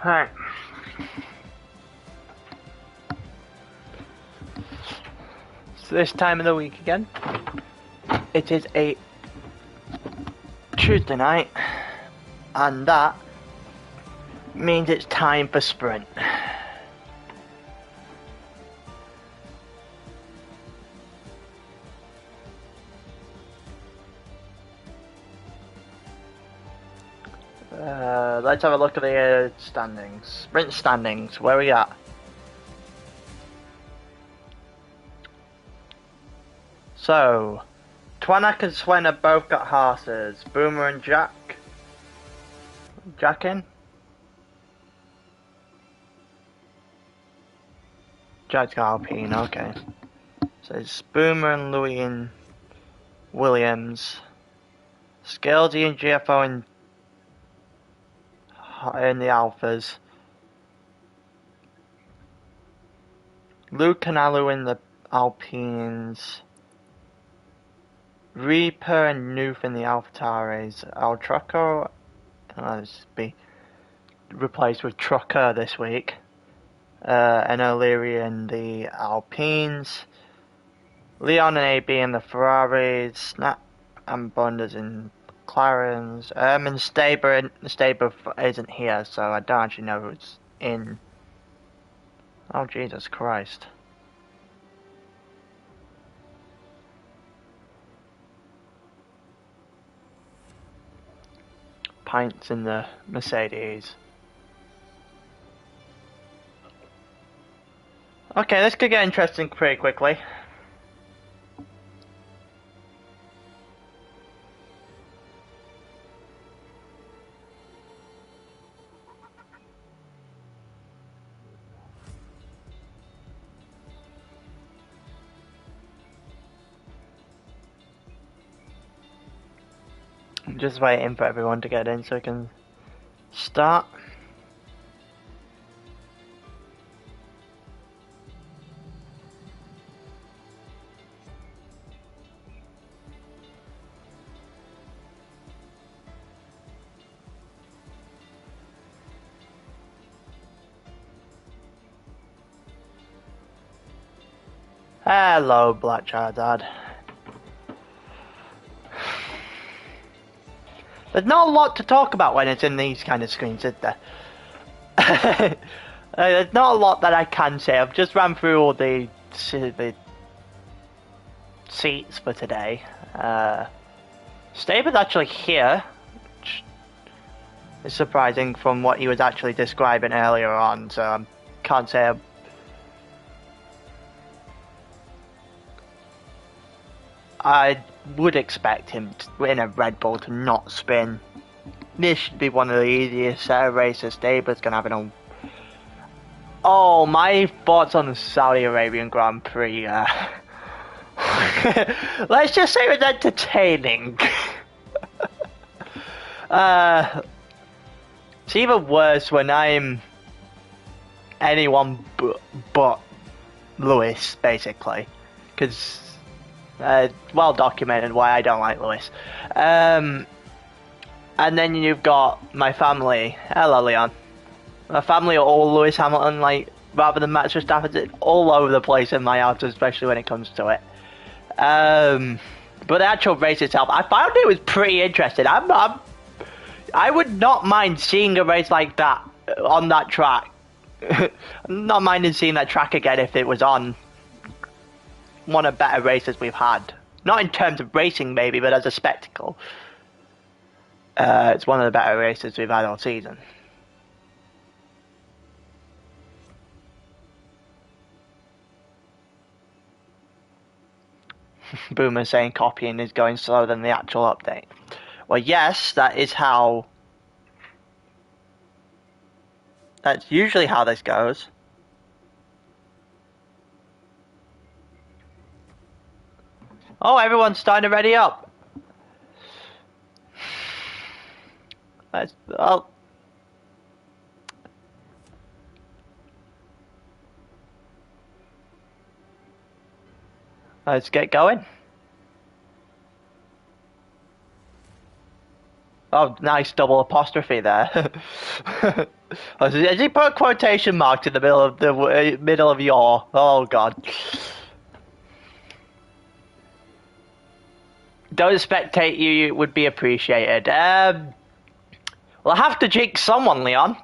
Alright. So this time of the week again, it is a Tuesday night, and that means it's time for sprint. Let's have a look at the standings. Sprint standings, where we at? So, Twanak and Swen have both got Haas's. Boomer and Jack in? Jack's got Alpine, okay. So it's Boomer and Louis and Williams. Scalesy and GFO in the Alphas. Luke and Alu in the Alpines. Reaper and Noof in the AlphaTauris. Al Trucker, let's be replaced with Trucker this week. And O'Leary in the Alpines. Leon and AB in the Ferraris. Snap and Bunders in McLarens. And Staber isn't here, so I don't actually know who's in. Oh, Jesus Christ. Pints in the Mercedes. Okay, this could get interesting pretty quickly. I'm just waiting for everyone to get in so we can start. Hello, Black Charizard. There's not a lot to talk about when it's in these kind of screens, is there? There's not a lot that I can say. I've just ran through all the seats for today. Staber's actually here, which is surprising from what he was actually describing earlier on, so I can't say I would expect him in a Red Bull to not spin. This should be one of the easiest races Staber's going to have in a... Oh, my thoughts on the Saudi Arabian Grand Prix. Let's just say it was entertaining. It's even worse when I'm anyone but Lewis, basically. Because... well documented why I don't like Lewis. And then you've got my family. Hello, Leon. My family are all Lewis Hamilton, like, rather than Max Verstappen. It's all over the place in my house, especially when it comes to it. But the actual race itself, I found it was pretty interesting. I would not mind seeing a race like that on that track. I'm not minding seeing that track again if it was on one of the better races we've had. Not in terms of racing maybe, but as a spectacle. It's one of the better races we've had all season. Boomer saying copying is going slower than the actual update. Well, yes, that is how... That's usually how this goes. Oh, everyone's starting to ready up. Let's get going. Oh, nice double apostrophe there. Has he put quotation marks in the middle of your? Oh God. Don't spectate you would be appreciated. Well, I have to jinx someone, Leon.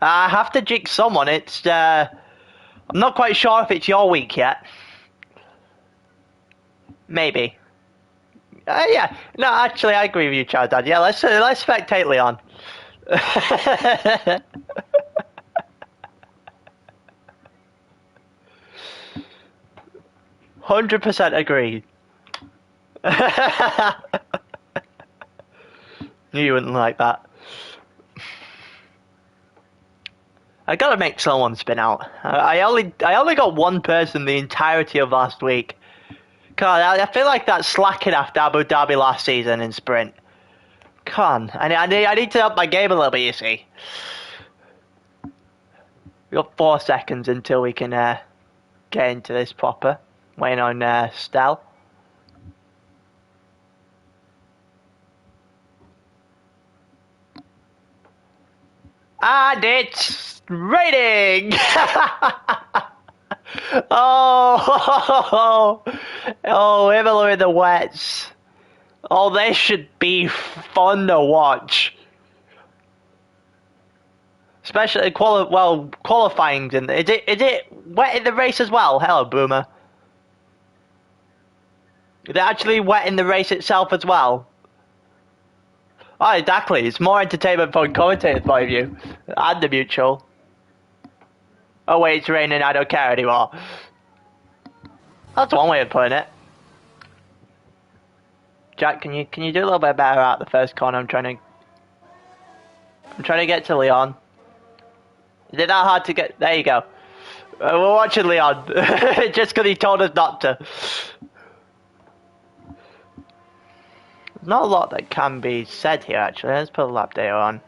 I have to jinx someone. It's I'm not quite sure if it's your week yet. Maybe. Yeah. No, actually, I agree with you, Chad Dad. Yeah, let's spectate Leon. 100% agree. Knew you wouldn't like that. I gotta make someone spin out. I only got one person the entirety of last week. God, I feel like that's slacking after Abu Dhabi last season in sprint. Come on, I need to up my game a little bit, you see. We got 4 seconds until we can get into this proper. Waiting on Stel. And it's raining! Oh, Imola in the wets. Oh, this should be fun to watch. Especially qualifying. Is it wet in the race as well? Hello, Boomer. Is it actually wet in the race itself as well? Oh, exactly. It's more entertainment from commentator's point of view. And the mutual. Oh wait, it's raining, I don't care anymore. That's one way of putting it. Jack, can you do a little bit better at the first corner? I'm trying to get to Leon. Is it that hard to get? There you go. We're watching Leon. Just because he told us not to. There's not a lot that can be said here actually. Let's put a lap data on.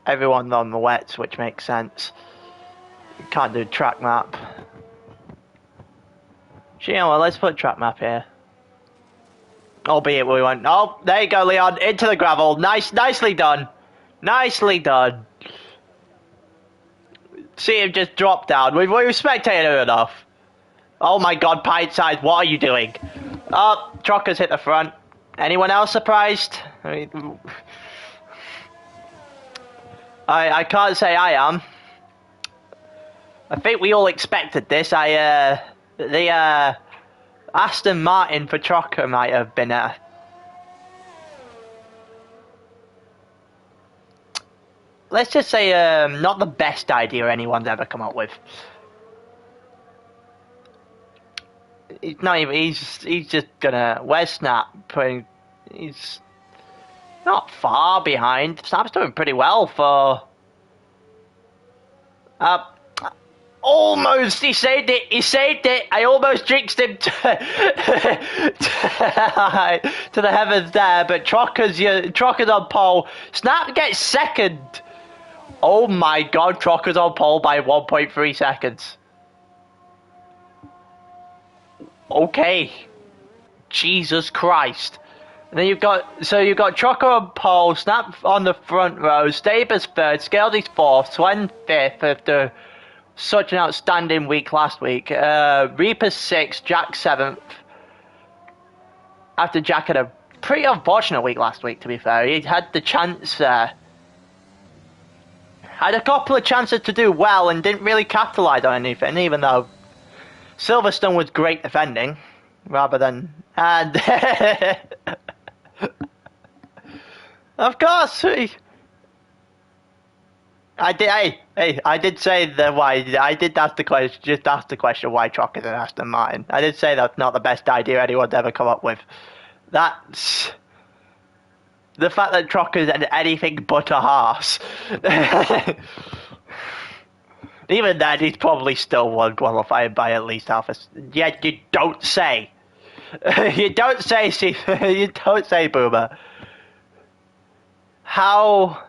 Everyone's on the wets, which makes sense. You can't do track map. You know what, let's put track map here. Albeit we went, oh, there you go, Leon, into the gravel. Nicely done. Nicely done. See him just drop down. We've spectated enough. Oh my God, pint size, what are you doing? Oh, Trucker's hit the front. Anyone else surprised? I can't say I am. I think we all expected this. The Aston Martin for Trucker might have been let's just say not the best idea anyone's ever come up with. He's not even. He's just gonna. Where's Snap? He's not far behind. Snap's doing pretty well for. Almost, he saved it. He saved it. I almost jinxed him to the heavens there, but Trocker's on pole. Snap gets second. Oh my God, Trocker's on pole by 1.3 seconds. Okay. Jesus Christ. And then you've got Trocker on pole, Snap on the front row, Staber's third, Scaldy's fourth, Swen fifth after such an outstanding week last week. Reaper's sixth, Jack seventh. After Jack had a pretty unfortunate week last week, to be fair. He had the chance, had a couple of chances to do well and didn't really capitalise on anything, even though Silverstone was great defending, rather than... And of course, I did say that why. I did ask the question. Just ask the question why Truck is an Aston Martin. I did say that's not the best idea anyone's ever come up with. That's the fact that Truck is anything but a Haas. Even then, he's probably still won qualifying by at least half a. Yet you don't say. You don't say. You don't say, Boomer. How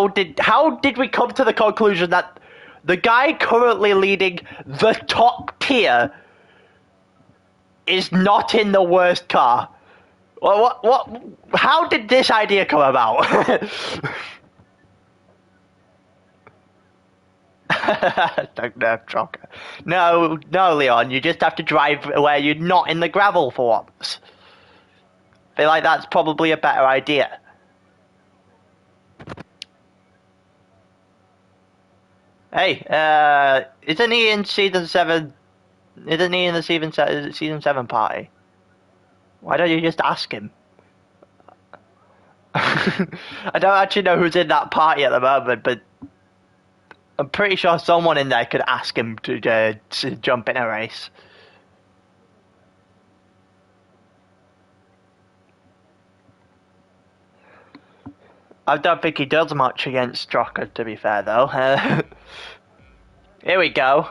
did we come to the conclusion that the guy currently leading the top tier is not in the worst car. What? How did this idea come about? No, trucker. No, Leon. You just have to drive where you're not in the gravel for once. I feel like that's probably a better idea. Hey, isn't he in season 7? Isn't he in the season 7 party? Why don't you just ask him? I don't actually know who's in that party at the moment, but I'm pretty sure someone in there could ask him to jump in a race. I don't think he does much against Stroker, to be fair, though. Here we go.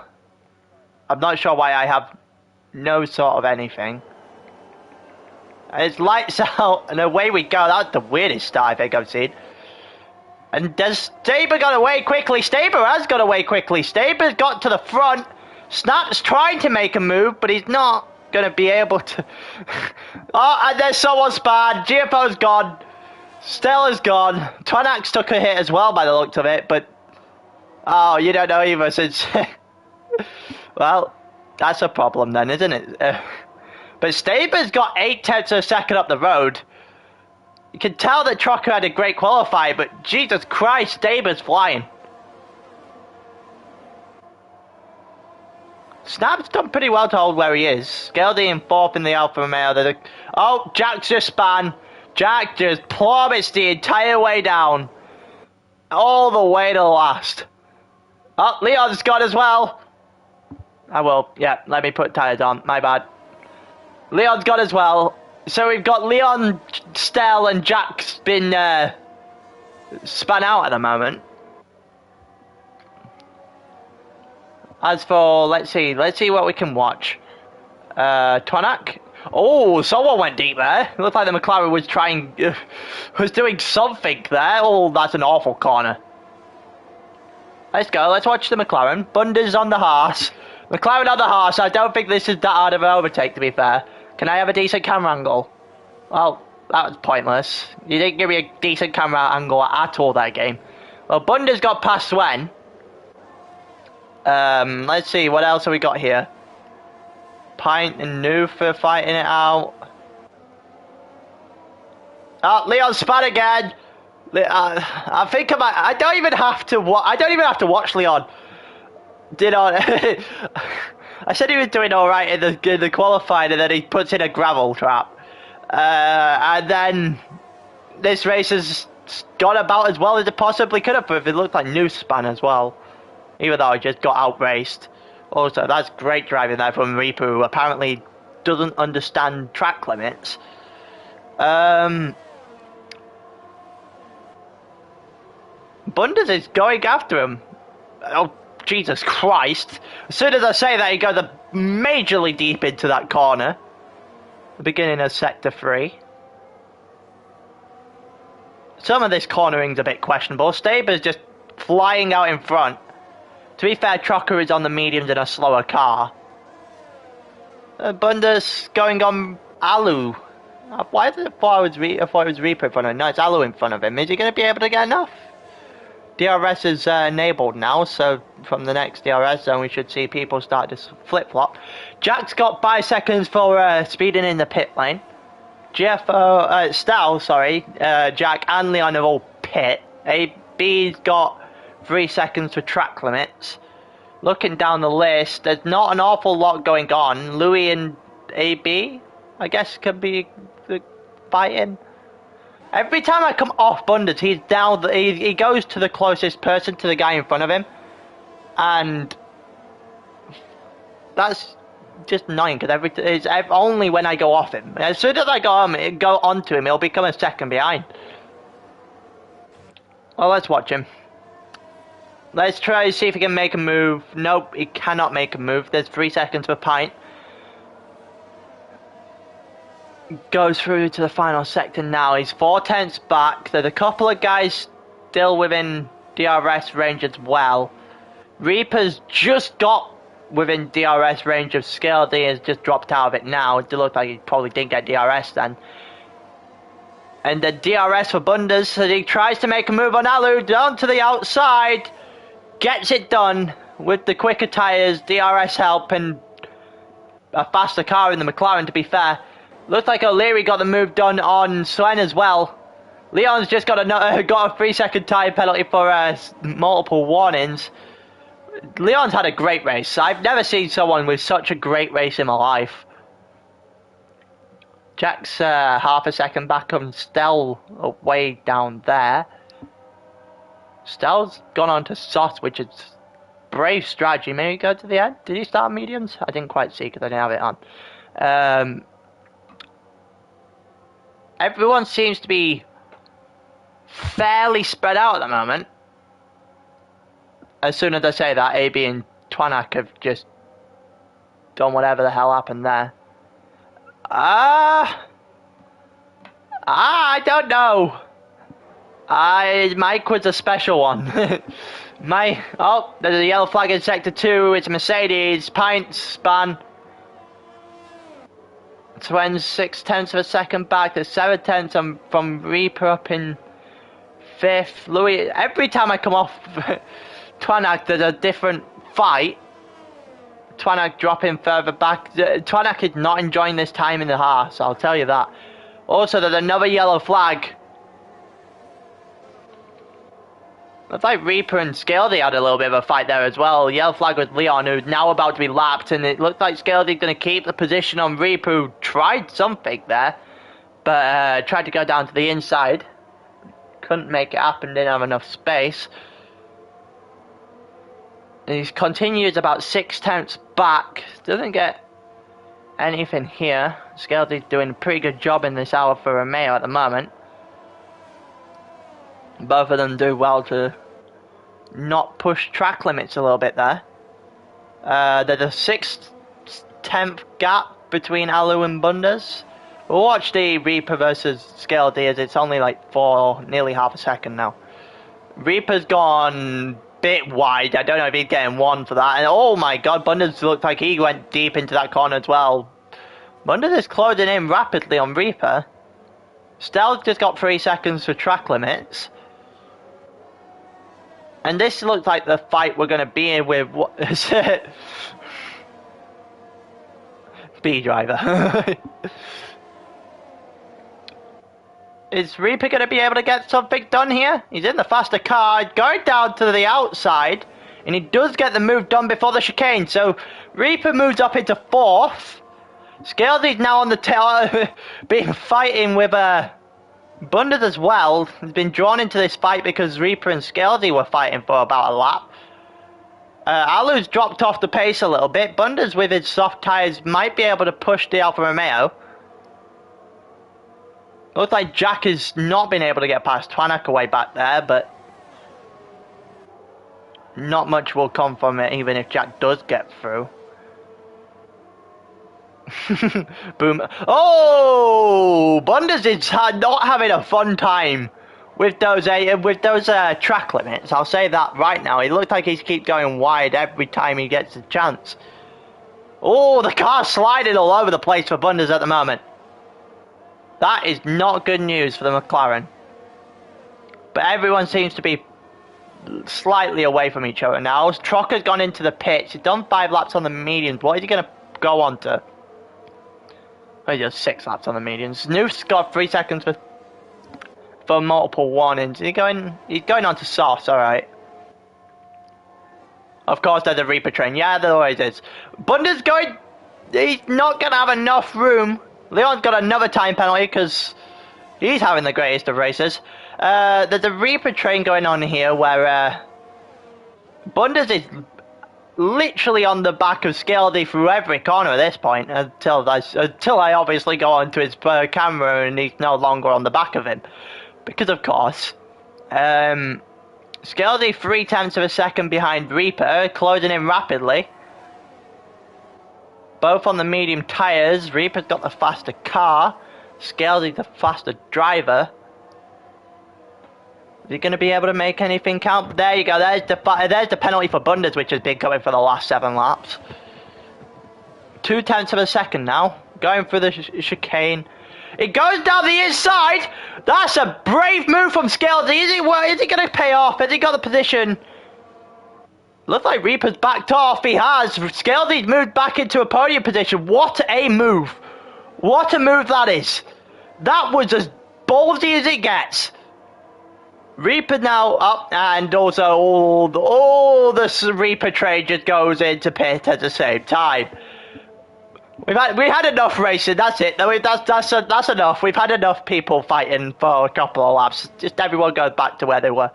I'm not sure why I have no sort of anything. And it's lights out, and away we go. That's the weirdest start I think I've seen. And does Staber got away quickly? Staber has got away quickly. Staber's got to the front. Snap's trying to make a move, but he's not going to be able to. Oh, and there's someone spanned. GFO's gone. Stella's gone. Twanax took a hit as well by the looks of it, but... Oh, you don't know either since... Well, that's a problem then, isn't it? But Staber's got 0.8 of a second up the road. You can tell that Trucker had a great qualifier, but Jesus Christ, Staber's flying. Snap's done pretty well to hold where he is. Skeldy in 4th in the Alfa Romeo. Oh, Jack's just spun. Jack just plummets the entire way down. All the way to the last. Oh, Leon's gone as well. I will. Yeah, let me put tires on. My bad. Leon's gone as well. So we've got Leon, Stell, and Jack's been spun out at the moment. As for, let's see what we can watch. Twanak. Oh, someone went deep there. It looked like the McLaren was doing something there. Oh, that's an awful corner. Let's go. Let's watch the McLaren. Bunda's on the Haas. McLaren on the Haas. I don't think this is that hard of an overtake, to be fair. Can I have a decent camera angle? Well, that was pointless. You didn't give me a decent camera angle at all that game. Well, Bunda's got past Swen. Let's see. What else have we got here? Pint and Nufa fighting it out. Oh, Leon spun again. I think I don't even have to watch Leon. I said he was doing all right in the qualifying, and then he puts in a gravel trap. And then this race has gone about as well as it possibly could have. But it looked like new span as well, even though I just got outraced. Also, that's great driving there from Reaper, who apparently doesn't understand track limits. Bundes is going after him. Oh, Jesus Christ. As soon as I say that, he goes majorly deep into that corner. The beginning of Sector 3. Some of this cornering's a bit questionable. Staber's just flying out in front. To be fair, Trucker is on the mediums in a slower car. Bundes going on Alu. Why did I thought it was Reaper in front of him? No, it's Alu in front of him. Is he going to be able to get enough? DRS is enabled now, so from the next DRS zone we should see people start to flip-flop. Jack's got 5 seconds for speeding in the pit lane. Jack and Leon are all pit. AB's got 3 seconds for track limits. Looking down the list, there's not an awful lot going on. Louis and AB, I guess, could be fighting. Every time I come off Bundes, he's down. He goes to the closest person to the guy in front of him, and that's just annoying because it's only when I go off him. As soon as I go onto him, he'll become a second behind. Well, let's watch him. Let's try to see if he can make a move. Nope, he cannot make a move. There's 3 seconds per pint. Goes through to the final sector now. He's 4/10 back. There's a couple of guys still within DRS range as well. Reaper's just got within DRS range of Scaldy has just dropped out of it now. It looked like he probably didn't get DRS then. And the DRS for Bundes, so he tries to make a move on Alu, down to the outside. Gets it done with the quicker tyres, DRS help, and a faster car in the McLaren, to be fair. Looks like O'Leary got the move done on Sven as well. Leon's just got a 3-second tyre penalty for multiple warnings. Leon's had a great race. I've never seen someone with such a great race in my life. Jack's half a second back on Stell way down there. Stell's gone on to Sauce, which is brave strategy. Maybe go to the end. Did he start mediums? I didn't quite see because I didn't have it on. Everyone seems to be fairly spread out at the moment. As soon as I say that, AB and Twanak have just done whatever the hell happened there. I don't know. Mike was a special one. There's a yellow flag in sector 2. It's a Mercedes. Pints, span. Swen's 0.6 of a second back. There's 0.7 from Reaper up in 5th. Louis, every time I come off Twanak, there's a different fight. Twanak dropping further back. Twanak is not enjoying this time in the Haas, I'll tell you that. Also, there's another yellow flag. Looks like Reaper and Scaldy had a little bit of a fight there as well. Yellow flag with Leon, who's now about to be lapped, and it looks like Scaldy's going to keep the position on Reaper, who tried something there, but tried to go down to the inside. Couldn't make it happen, didn't have enough space. And he continues about 0.6 back. Doesn't get anything here. Scaldy's doing a pretty good job in this Alfa Romeo at the moment. Both of them do well to not push track limits a little bit there. There's a 6/10 gap between Alu and Bundes. We'll watch the Reaper versus Scaldy as it's only like nearly half a second now. Reaper's gone bit wide. I don't know if he's getting one for that. And oh my god, Bundes looked like he went deep into that corner as well. Bundes is closing in rapidly on Reaper. Stell's just got 3 seconds for track limits. And this looks like the fight we're going to be in with, what is it? B driver. Is Reaper going to be able to get something done here? He's in the faster car, going down to the outside, and he does get the move done before the chicane. So Reaper moves up into 4th. Scaldy's now on the tail, been fighting with Bundes as well. Has been drawn into this fight because Reaper and Scaldy were fighting for about a lap. Alu's dropped off the pace a little bit. Bundes with his soft tyres might be able to push the Alfa Romeo. Looks like Jack has not been able to get past Twanak away back there, but not much will come from it even if Jack does get through. Boom. Oh! Bundes is not having a fun time with those track limits. I'll say that right now. It looks like he keeps going wide every time he gets a chance. Oh, the car's sliding all over the place for Bundes at the moment. That is not good news for the McLaren. But everyone seems to be slightly away from each other now. Trocker's gone into the pits. He's done 5 laps on the mediums. What is he going to go on to? Oh, he does 6 laps on the mediums. Noof's got 3 seconds for multiple warnings. He's going on to Sauce, alright. Of course there's a Reaper train. Yeah, there always is. Bundes he's not going to have enough room. Leon's got another time penalty because he's having the greatest of races. There's a Reaper train going on here where Bundes is literally on the back of Scaldy through every corner at this point until I obviously go onto his camera and he's no longer on the back of him. Because of course, Scaldy 0.3 of a second behind Reaper, closing in rapidly. Both on the medium tyres. Reaper's got the faster car. Scaldy's the faster driver. Is he going to be able to make anything count? There you go. There's the penalty for Bundes, which has been coming for the last 7 laps. 0.2 of a second now. Going through the chicane. It goes down the inside. That's a brave move from Scalzi. Is he going to pay off? Has he got the position? Looks like Reaper's backed off. He has. Scalzi's moved back into a podium position. What a move. What a move that is. That was as ballsy as it gets. Reaper now up, and also all the Reaper trade just goes into pit at the same time. We had enough racing. That's it. That's enough. We've had enough people fighting for a couple of laps. Just everyone goes back to where they were.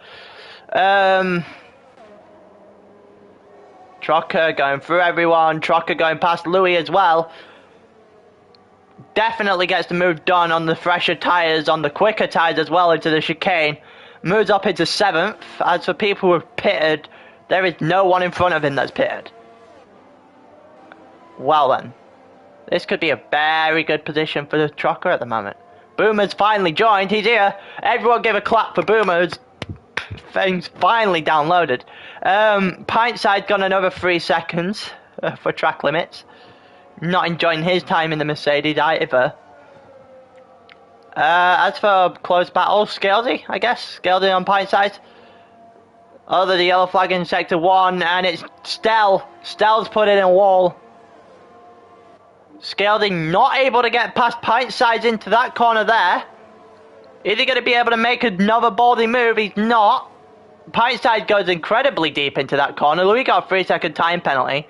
Trucker going through everyone. Trucker going past Louis as well. Definitely gets the move done on the fresher tyres, on the quicker tyres as well into the chicane. Moves up into 7th. As for people who have pitted, there is no one in front of him that's pitted. Well then. This could be a very good position for the trucker at the moment. Boomer's finally joined. He's here. Everyone give a clap for Boomer. Things finally downloaded. Pintside's got another 3 seconds for track limits. Not enjoying his time in the Mercedes either. As for close battle, Scalzi, I guess. Scalzi on Pintside. Other the yellow flag in sector 1, and it's Stell. Stell's put in a wall. Scalzi not able to get past Pintsides into that corner there. Is he going to be able to make another ballsy move? He's not. Pintside goes incredibly deep into that corner. Louis got a 3-second time penalty.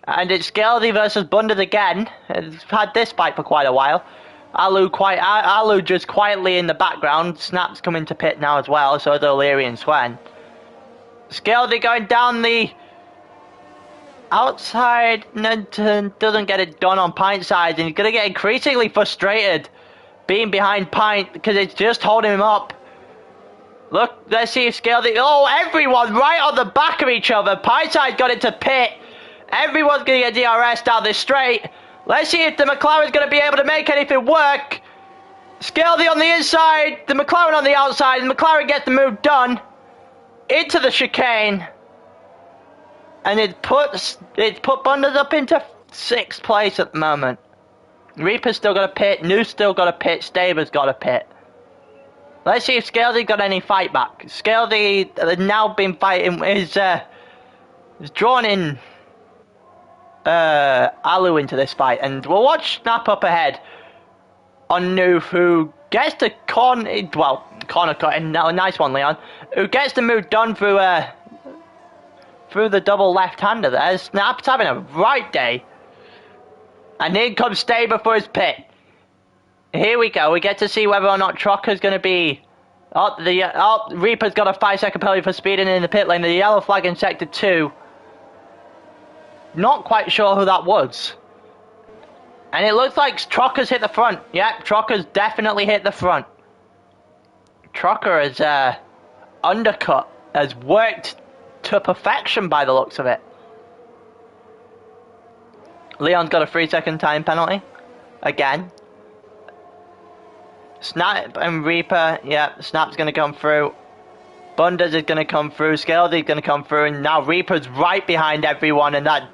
And it's Scalzi versus Bundes again. It's had this fight for quite a while. Alu just quietly in the background. Snap's coming to pit now as well, so is O'Leary and Swen. Scalzi going down the outside, doesn't get it done on Pint side, and he's going to get increasingly frustrated being behind Pint because it's just holding him up. Look, let's see if Scalzi... Oh, everyone right on the back of each other. Pint side got into pit. Everyone's going to get DRS down this straight. Let's see if the McLaren's going to be able to make anything work. Scalzi on the inside, the McLaren on the outside, and McLaren gets the move done into the chicane. And it put Bundes up into 6th place at the moment. Reaper's still got a pit, New's still got a pit, Staber's got a pit. Let's see if Scalzi got any fight back. Scalzi has now been fighting, is drawn in Alu into this fight, and we'll watch Snap up ahead on Noof, who gets the corner cut in. A nice one, Leon, who gets the move done through the double left-hander there. Snap's having a right day, and in comes Staber for his pit. Here we go. We get to see whether or not Trucker's going to be... Reaper's got a 5-second penalty for speeding in the pit lane. The yellow flag in sector 2. Not quite sure who that was. And it looks like Trucker's hit the front. Yep, Trucker's definitely hit the front. Trucker has undercut, has worked to perfection by the looks of it. Leon's got a 3-second time penalty. Again. Snap and Reaper, yeah, Snap's going to come through. Bundes is going to come through. Scalzi's going to come through. And now Reaper's right behind everyone. And that,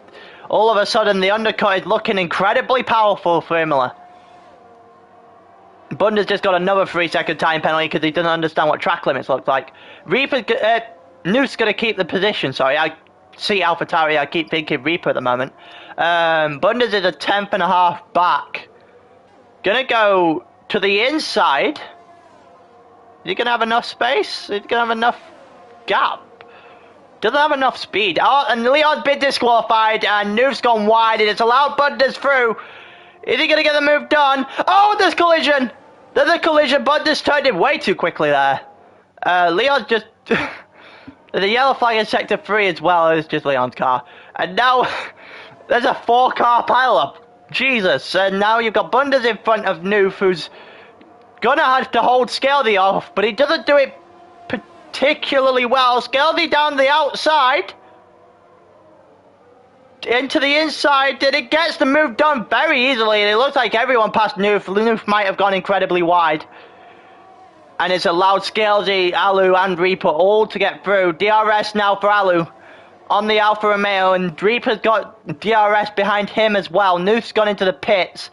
all of a sudden, the undercut is looking incredibly powerful for Imola. Bundes just got another 3-second time penalty because he doesn't understand what track limits look like. Noose going to keep the position. Sorry, I see AlphaTauri. I keep thinking Reaper at the moment. Bundes is a 10th and a half back. Going to go to the inside. Is he going to have enough space? Is he going to have enough gap? Doesn't have enough speed. Oh, and Leon's been disqualified, and Noof's gone wide, and it's allowed Bundes through. Is he going to get the move done? Oh, there's collision! There's a collision. Bundes turned him way too quickly there. Leon's just... the yellow flag in sector 3 as well is just Leon's car. And now there's a 4-car pileup. Jesus. And now you've got Bundes in front of Noof, who's gonna have to hold Scalzi off, but he doesn't do it particularly well. Scalzi down the outside into the inside, and it gets the move done very easily, and it looks like everyone past Noof. Noof might have gone incredibly wide. And it's allowed Scalesy, Alu, and Reaper all to get through. DRS now for Alu on the Alfa Romeo, and Reaper's got DRS behind him as well. Newth's gone into the pits.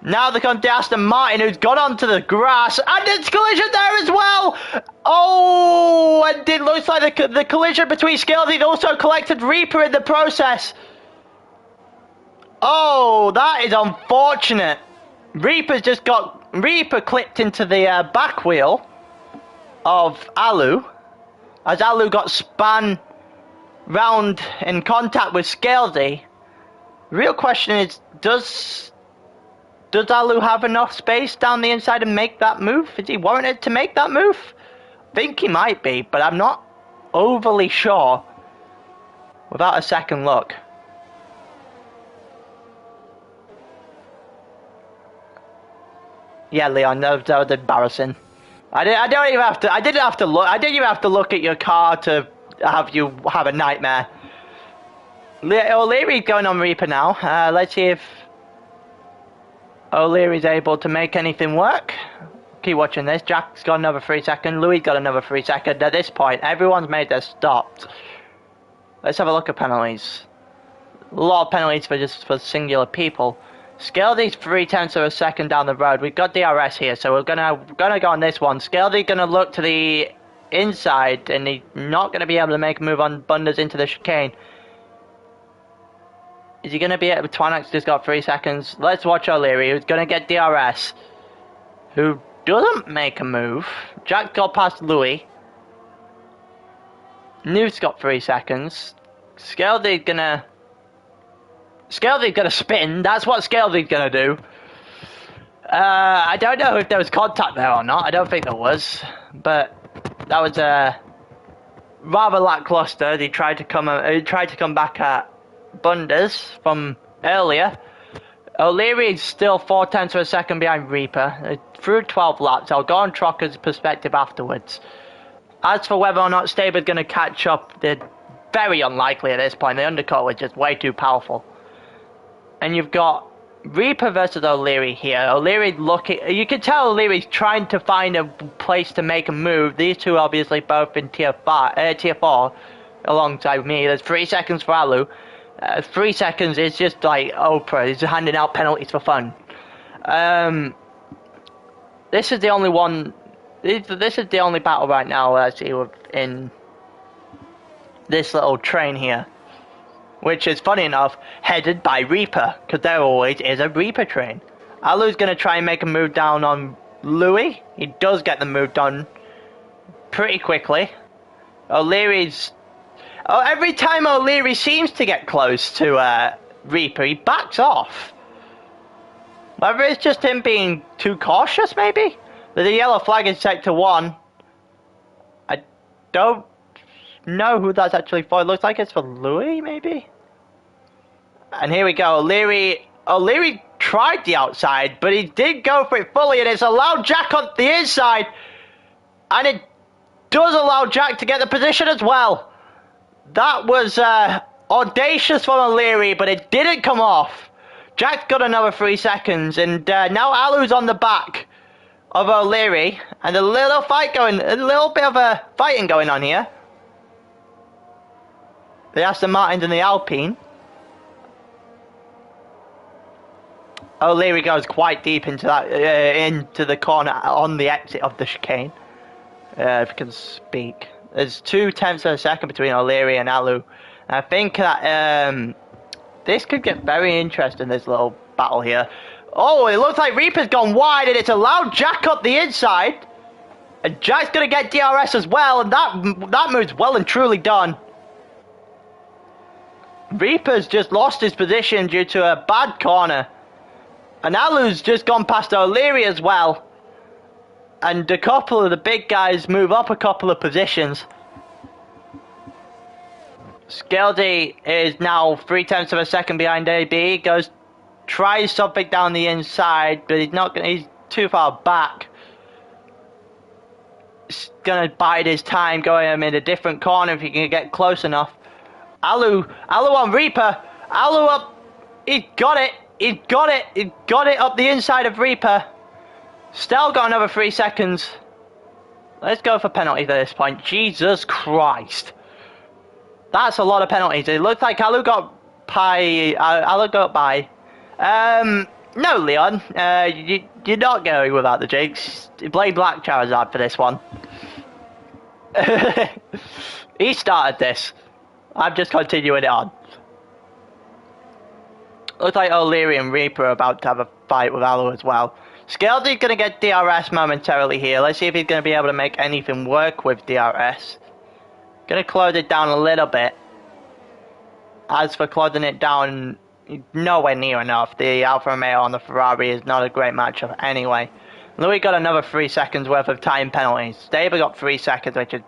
Now they're going to Aston Martin, who's gone onto the grass, and it's collision there as well! Oh, and it looks like the collision between Scalesy also collected Reaper in the process. Oh, that is unfortunate. Reaper clipped into the back wheel of Alu, as Alu got spun round in contact with Scalesy. The real question is, does Alu have enough space down the inside to make that move? Is he warranted to make that move? I think he might be, but I'm not overly sure without a second look. Yeah, Leon, that was embarrassing. I didn't even have to look at your car to have you have a nightmare. O'Leary's going on Reaper now. Let's see if O'Leary's able to make anything work. Keep watching this. Jack's got another 3 seconds. Louis got another 3 seconds. At this point, everyone's made their stops. Let's have a look at penalties. A lot of penalties for singular people. Scalesy's 0.3 of a second down the road. We've got DRS here, so we're gonna go on this one. Scalesy's gonna look to the inside, and he's not gonna be able to make a move on Bunders into the chicane. Is he gonna be able? Twanax just got 3 seconds. Let's watch O'Leary, who's gonna get DRS, who doesn't make a move. Jack got past Louis. Newt's got 3 seconds. Scalesy's gonna spin. That's what Scalesy's gonna do. I don't know if there was contact there or not. I don't think there was, but that was rather lackluster. He tried to come back at Bunders from earlier. O'Leary's still 0.4 of a second behind Reaper through 12 laps. I'll go on Trocker's perspective afterwards. As for whether or not Staber's going to catch up, they're very unlikely at this point. The undercut was just way too powerful. And you've got Reaper versus O'Leary here. O'Leary you can tell O'Leary's trying to find a place to make a move. These two obviously both in tier 4 alongside me. There's 3 seconds for Alu. 3 seconds is just like Oprah. He's handing out penalties for fun. This is the only one. This is the only battle right now actually in this little train here. Which is, funny enough, headed by Reaper, because there always is a Reaper train. Alu's going to try and make a move down on Louis. He does get the move done pretty quickly. O'Leary's... Oh, every time O'Leary seems to get close to Reaper, he backs off. Whether it's just him being too cautious, maybe? There's a yellow flag in Sector 1. I don't know who that's actually for. It looks like it's for Louis, maybe? And here we go. O'Leary tried the outside, but he did go for it fully, and it's allowed Jack on the inside. And it does allow Jack to get the position as well. That was audacious from O'Leary, but it didn't come off. Jack's got another 3 seconds, and now Alu's on the back of O'Leary, and a little bit of a fighting going on here. The Aston Martins and the Alpine. O'Leary goes quite deep into that into the corner on the exit of the chicane. If I can speak, there's 0.2 of a second between O'Leary and Alu. I think that this could get very interesting. This little battle here. Oh, it looks like Reaper's gone wide, and it's allowed Jack up the inside. And Jack's gonna get DRS as well, and that move's well and truly done. Reaper's just lost his position due to a bad corner. And Alu's just gone past O'Leary as well. And a couple of the big guys move up a couple of positions. Scalesy is now 0.3 of a second behind AB. Tries something down the inside, but he's too far back. He's gonna bide his time, going him in a different corner if he can get close enough. Alu on Reaper. Alu up. He got it. He got it up the inside of Reaper. Still got another 3 seconds. Let's go for penalties at this point. Jesus Christ. That's a lot of penalties. It looks like Alu got by. No, Leon. You're not going without the jigs. Blame Black Charizard for this one. He started this. I'm just continuing it on. Looks like O'Leary and Reaper are about to have a fight with Alu as well. Scaldy's going to get DRS momentarily here. Let's see if he's going to be able to make anything work with DRS. Going to close it down a little bit. As for closing it down, nowhere near enough. The Alfa Romeo on the Ferrari is not a great matchup anyway. Louis got another 3 seconds worth of time penalties. Staber got 3 seconds, which is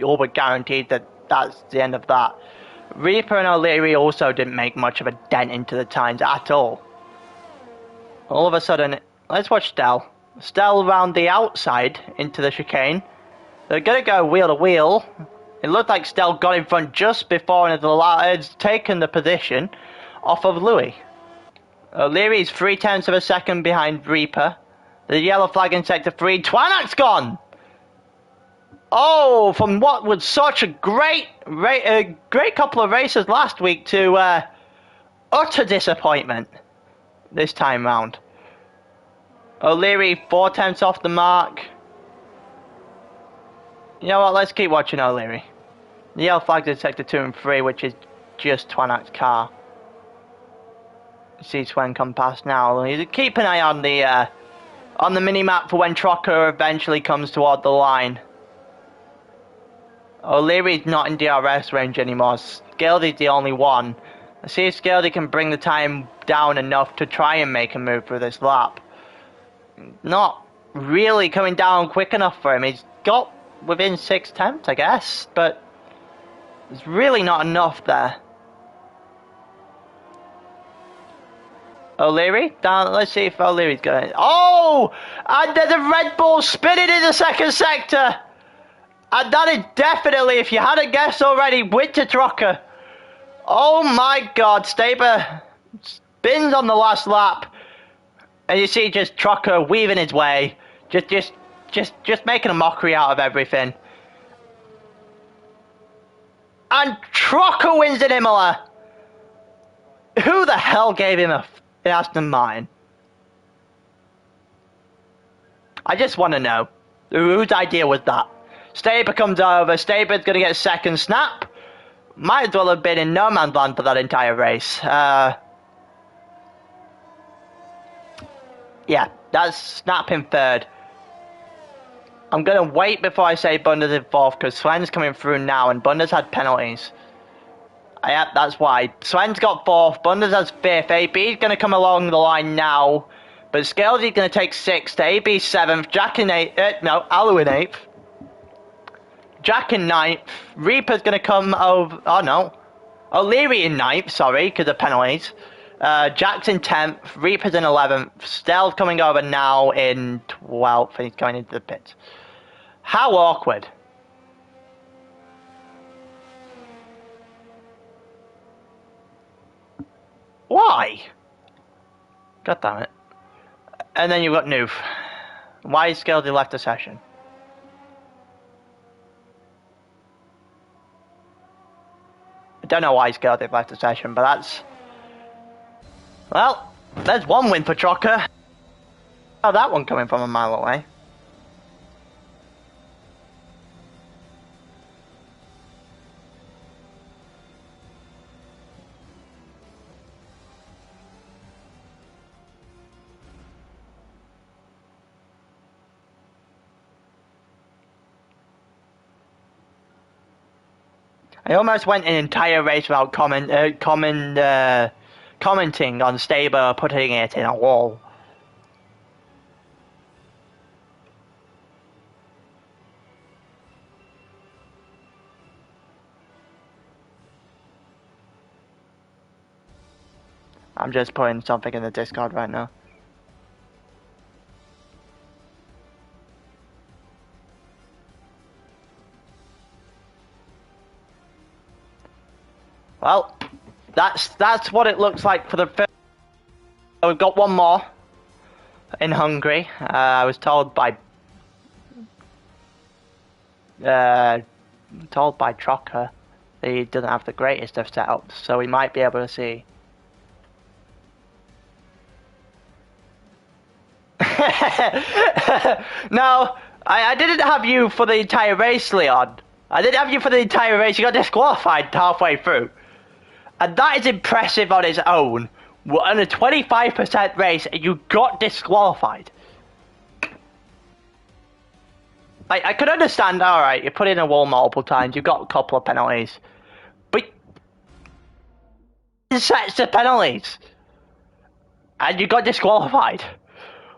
all but guaranteed that that's the end of that. Reaper and O'Leary also didn't make much of a dent into the times at all. All of a sudden, let's watch Stell. Stell round the outside into the chicane. They're going to go wheel to wheel. It looked like Stell got in front just before and has taken the position off of Louis. O'Leary's 0.3 of a second behind Reaper. The yellow flag in sector 3. Twanak's gone! Oh, from what was such a great couple of races last week to utter disappointment this time round. O'Leary 0.4 off the mark. You know what, let's keep watching O'Leary. The yellow flag's in sector 2 and 3, which is just Twanak's car. See Sven come past now. Keep an eye on the mini-map for when Trocker eventually comes toward the line. O'Leary's not in DRS range anymore. Scaldy's the only one. Let's see if Scaldy can bring the time down enough to try and make a move for this lap. Not really coming down quick enough for him. He's got within 0.6, I guess, but there's really not enough there. O'Leary? Down. Let's see if O'Leary's going. Oh! And there's a Red Bull spinning in the second sector! And that is definitely, if you hadn't guessed already, Winter Trucker. Oh my god, Staber spins on the last lap. And you see just Trucker weaving his way. Just making a mockery out of everything. And Trucker wins in Imola. Who the hell gave him an Aston Martin? I just want to know. Whose idea was that? Staber comes over. Staber's going to get a second snap. Might as well have been in no man's land for that entire race. Yeah, that's snap in third. I'm going to wait before I say Bunder's in fourth because Sven's coming through now and Bunder's had penalties. Yep, that's why. Sven's got fourth. Bunder's has fifth. AB's going to come along the line now. But Scaldy's going to take sixth. AB seventh. Jack in eighth. Alu in eighth. Jack in ninth. Reaper's going to come over. Oh, no. O'Leary in ninth, sorry, because of penalties. Jack's in 10th. Reaper's in 11th. Stell's coming over now in 12th. And he's going into the pits. How awkward. Why? God damn it. And then you've got Noof. Why is Scaldy left the session? I don't know why Scaldy left the session, but that's... Well, there's one win for Trocker. Oh, that one coming from a mile away. I almost went an entire race without commenting on Staber putting it in a wall. I'm just putting something in the Discord right now. Well, that's what it looks like for the first. We've got one more in Hungary. I was told by told by Trocker that he doesn't have the greatest of setups, so we might be able to see. No, I didn't have you for the entire race, Leon. I didn't have you for the entire race. You got disqualified halfway through. And that is impressive on its own. On a 25% race, you got disqualified. I could understand, alright, you put in a wall multiple times, you've got a couple of penalties. But sets of penalties. And you got disqualified.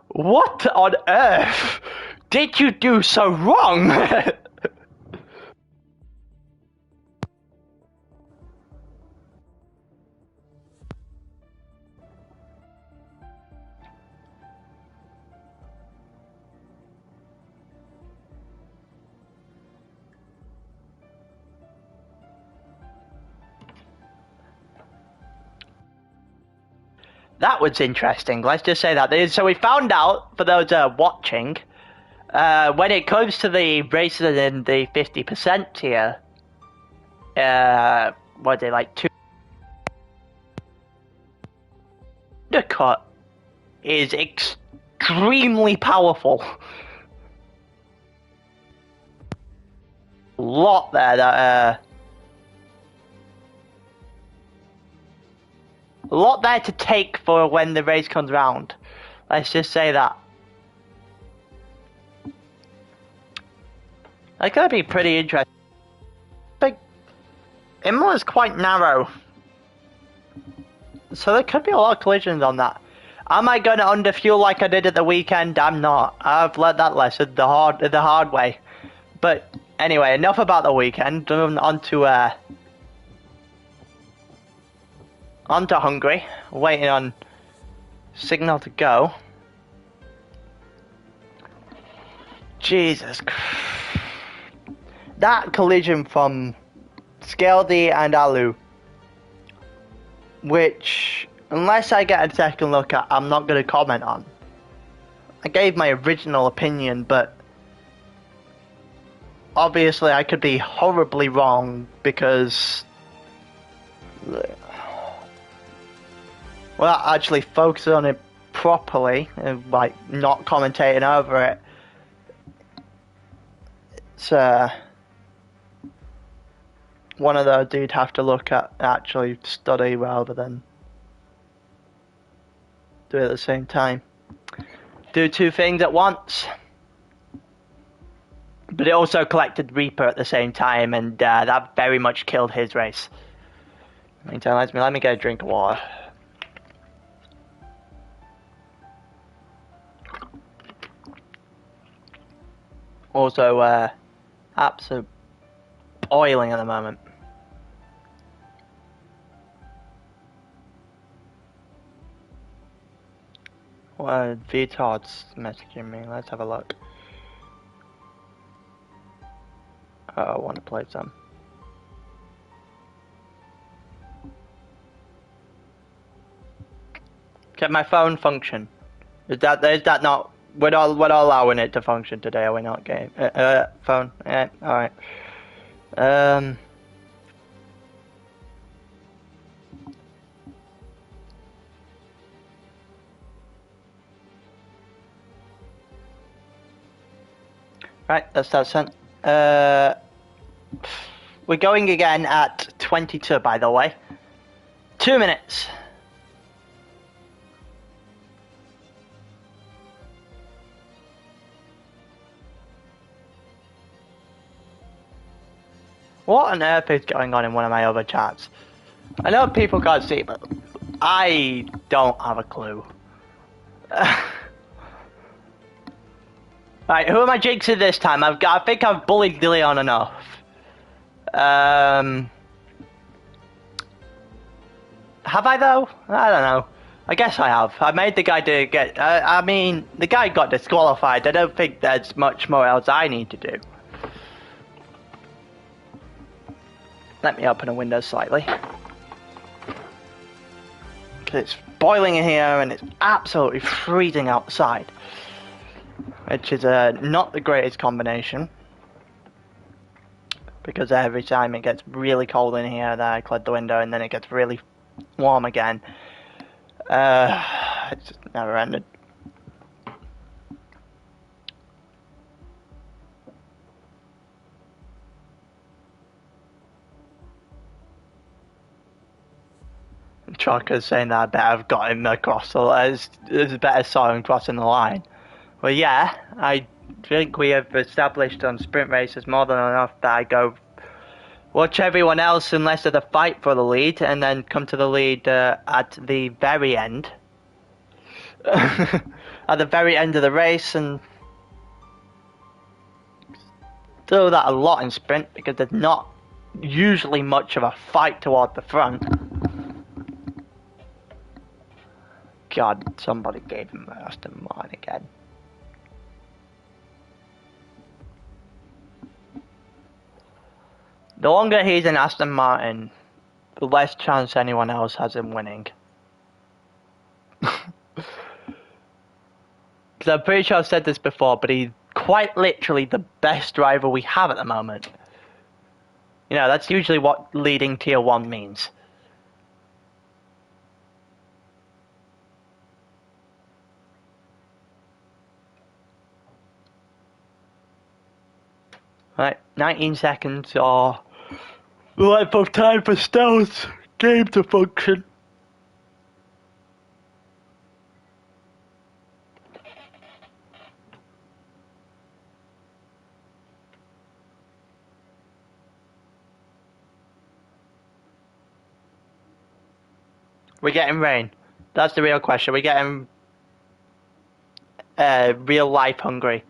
What on earth did you do so wrong? That was interesting. Let's just say that. So we found out, for those watching, when it comes to the races in the 50% tier, what are they, like, two? Undercut is extremely powerful. A lot there that, a lot there to take for when the race comes round. Let's just say that. That's gonna be pretty interesting. But Imola's quite narrow, so there could be a lot of collisions on that. Am I gonna underfuel like I did at the weekend? I'm not. I've learned that lesson the hard way. But anyway, enough about the weekend. Moving on to Hungary, waiting on signal to go. Jesus. That collision from Skeldy and Alu, which, unless I get a second look at, I'm not going to comment on. I gave my original opinion, but obviously I could be horribly wrong because, well, actually focusing on it properly, and like not commentating over it, it's one of those you'd have to look at, actually study rather than do it at the same time. Do two things at once. But it also collected Reaper at the same time, and that very much killed his race. Meantime, let me get a drink of water. Also, absolute boiling at the moment. Well, VTOD's messaging me. Let's have a look. Oh, I want to play some. Can my phone function? Is that not? We're not allowing it to function today. Are we not? Game. Phone. Yeah. All right. Right. That's that sent. We're going again at 22, by the way. 2 minutes. What on earth is going on in one of my other chats? I know people can't see, but I don't have a clue. Right, who am I jinxing this time? I think I've bullied Leon enough. Have I though? I don't know. I guess I have. I made the guy to get. I mean, the guy got disqualified. I don't think there's much more else I need to do. Let me open a window slightly. Because it's boiling in here and it's absolutely freezing outside. Which is not the greatest combination. because every time it gets really cold in here, then I close the window, and then it gets really warm again. It's just never ended. Trucker's saying that I better have got him across there's a better saw him crossing the line. Well, yeah, I think we have established on sprint races more than enough that I go watch everyone else unless there's a fight for the lead, and then come to the lead at the very end. At the very end of the race, and do that a lot in sprint because there's not usually much of a fight toward the front. God, somebody gave him Aston Martin again. The longer he's in Aston Martin, the less chance anyone else has in winning. Because I'm pretty sure I've said this before, but he's quite literally the best driver we have at the moment. You know, that's usually what leading Tier 1 means. Right, 19 seconds or the length of time for Stell's game to function. We're getting rain. That's the real question. We're getting real life Hungary.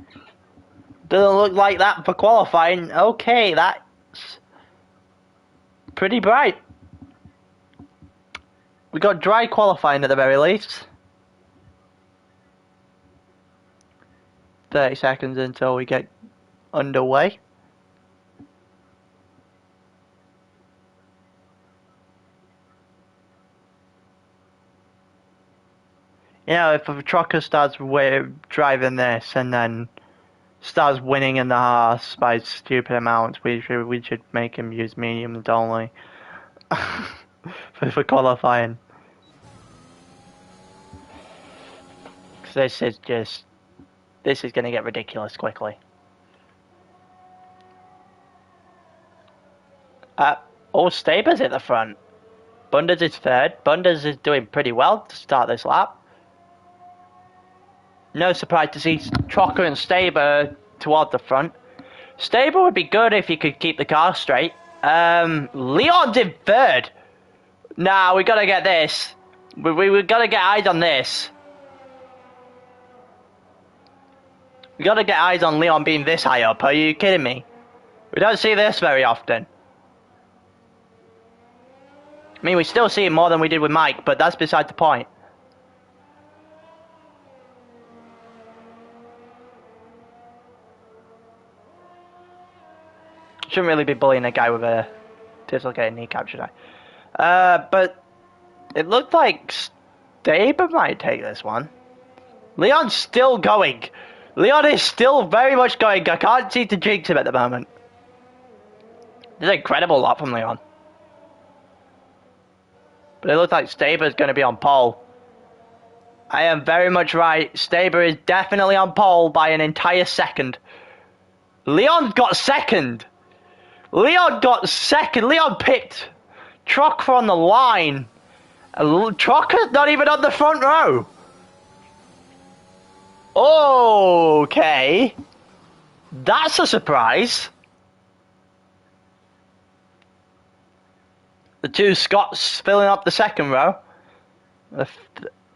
Doesn't look like that for qualifying. Okay, that's pretty bright. We got dry qualifying at the very least. 30 seconds until we get underway. You know, if a trucker starts driving this and then starts winning in the Haas by stupid amounts, we should make him use mediums only for qualifying. Because this is going to get ridiculous quickly. Staber's at the front. Bunders is third. Bunders is doing pretty well to start this lap. No surprise to see Trocker and Staber toward the front. Staber would be good if he could keep the car straight. Leon's in third. Nah, we gotta get this. We gotta get eyes on this. We gotta get eyes on Leon being this high up. Are you kidding me? We don't see this very often. I mean, we still see it more than we did with Mike, but that's beside the point. Shouldn't really be bullying a guy with a dislocated kneecap, should I? But it looked like Staber might take this one. Leon's still going. Leon is still very much going. I can't seem to jinx him at the moment. This is an incredible lot from Leon. But it looks like Staber's going to be on pole. I am very much right. Staber is definitely on pole by an entire second. Leon got second. Leon got second. Leon picked Trocker on the line. Trocker's not even on the front row. Okay. That's a surprise. The two Scots filling up the second row.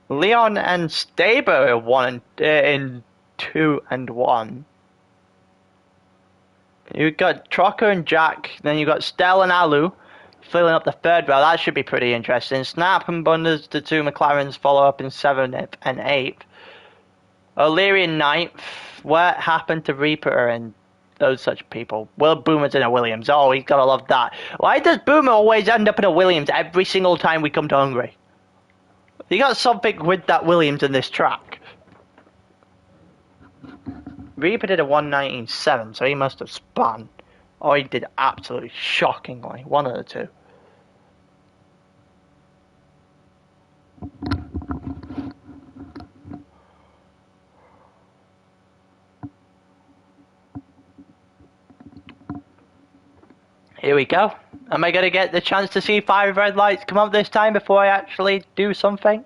Leon and Staber are in 2 and 1. You've got Trocker and Jack, then you've got Stell and Alu filling up the third row. That should be pretty interesting. Snap and Bunders, the two McLarens, follow up in 7th and 8th. O'Leary in 9th. What happened to Reaper and those such people? Will Boomer's in a Williams. Oh, he's gotta love that. Why does Boomer always end up in a Williams every single time we come to Hungary? He got something with that Williams in this track. Reaper did a 1:19.7, so he must have spun. or he did absolutely shockingly. One of the two. Here we go. Am I going to get the chance to see 5 red lights come up this time before I actually do something?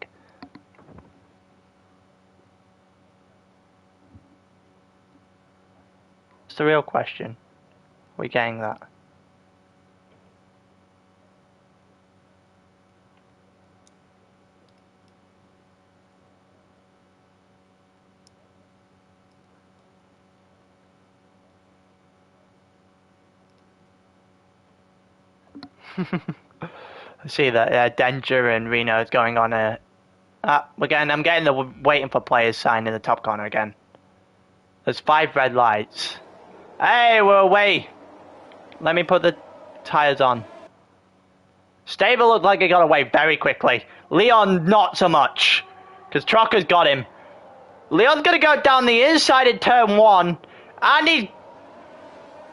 It's the real question. Are we getting that? I see that Danger and Reno is going on a... again, I'm getting the waiting for players sign in the top corner again. There's 5 red lights. Hey, we're away. Let me put the tires on. Stable looked like he got away very quickly. Leon, not so much. Because Trucker's got him. Leon's going to go down the inside in turn 1. And he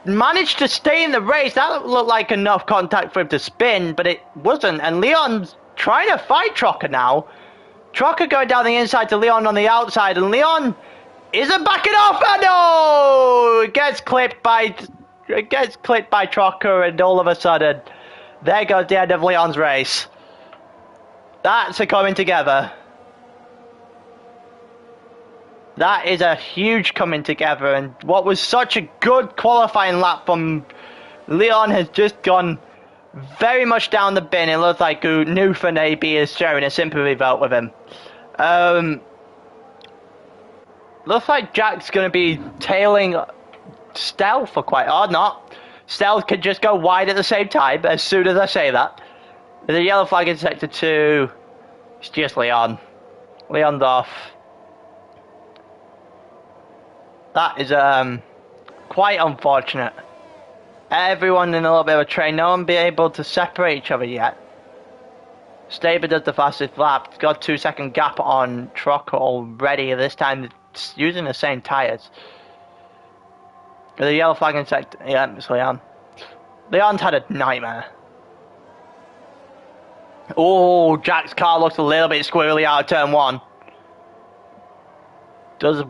managed to stay in the race. That looked like enough contact for him to spin, but it wasn't. And Leon's trying to fight Trucker now. Trucker going down the inside to Leon on the outside. And Leon isn't backing off. And no! It gets clipped by Trucker, and all of a sudden, there goes the end of Leon's race. That's a coming together. That is a huge coming together, and what was such a good qualifying lap from Leon has just gone very much down the bin. It looks like Noof and AB is sharing a sympathy vote with him. Looks like Jack's going to be tailing Stealth for quite... or not. Stealth could just go wide at the same time as soon as I say that. There's a yellow flag in sector 2. It's just Leon. Leon's off. That is quite unfortunate. Everyone in a little bit of a train. No one be able to separate each other yet. Staber does the fastest lap. He's got a 2-second gap on Truck already. This time it's using the same tyres. The yellow flag in sector... yeah, it's Leon. Leon's had a nightmare. Oh, Jack's car looks a little bit squirrely out of turn 1. Does...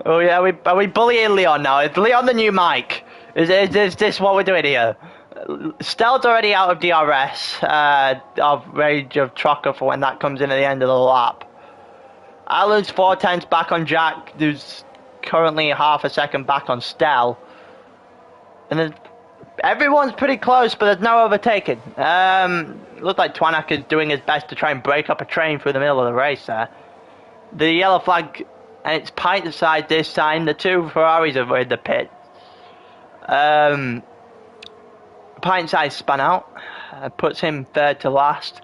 oh yeah, are we bullying Leon now? Is Leon the new Mike? Is this what we're doing here? Stealth's already out of DRS, of range of Trucker for when that comes in at the end of the lap. Alan's 4/10 back on Jack, who's currently half a second back on Stel. And then everyone's pretty close, but there's no overtaking. Looks like Twanak is doing his best to try and break up a train through the middle of the race there. The yellow flag, and it's pint side this time. The 2 Ferraris are in the pit. Pint side spun out. Puts him 3rd to last.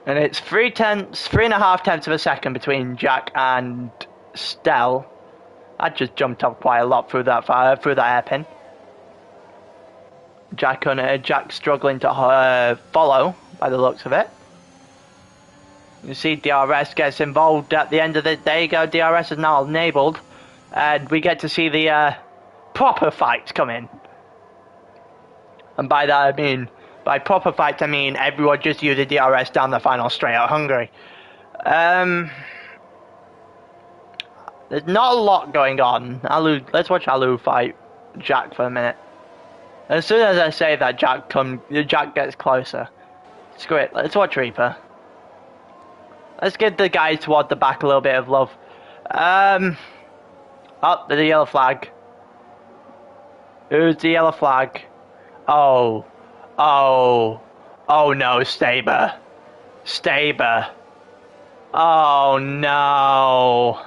And it's 3.5 tenths of a second between Jack and Stel. I just jumped up quite a lot through that hairpin. Jack struggling to follow by the looks of it. You see DRS gets involved at the end of the... there you go, DRS is now enabled. And we get to see the proper fights come in. And by that I mean... by proper fights I mean everyone just using DRS down the final straight at Hungary. There's not a lot going on. Let's watch Alu fight Jack for a minute. As soon as I say that, Jack gets closer. Screw it, let's watch Reaper. Let's give the guys toward the back a little bit of love. Oh, there's a yellow flag. Who's the yellow flag? Oh no, Staber. Oh no.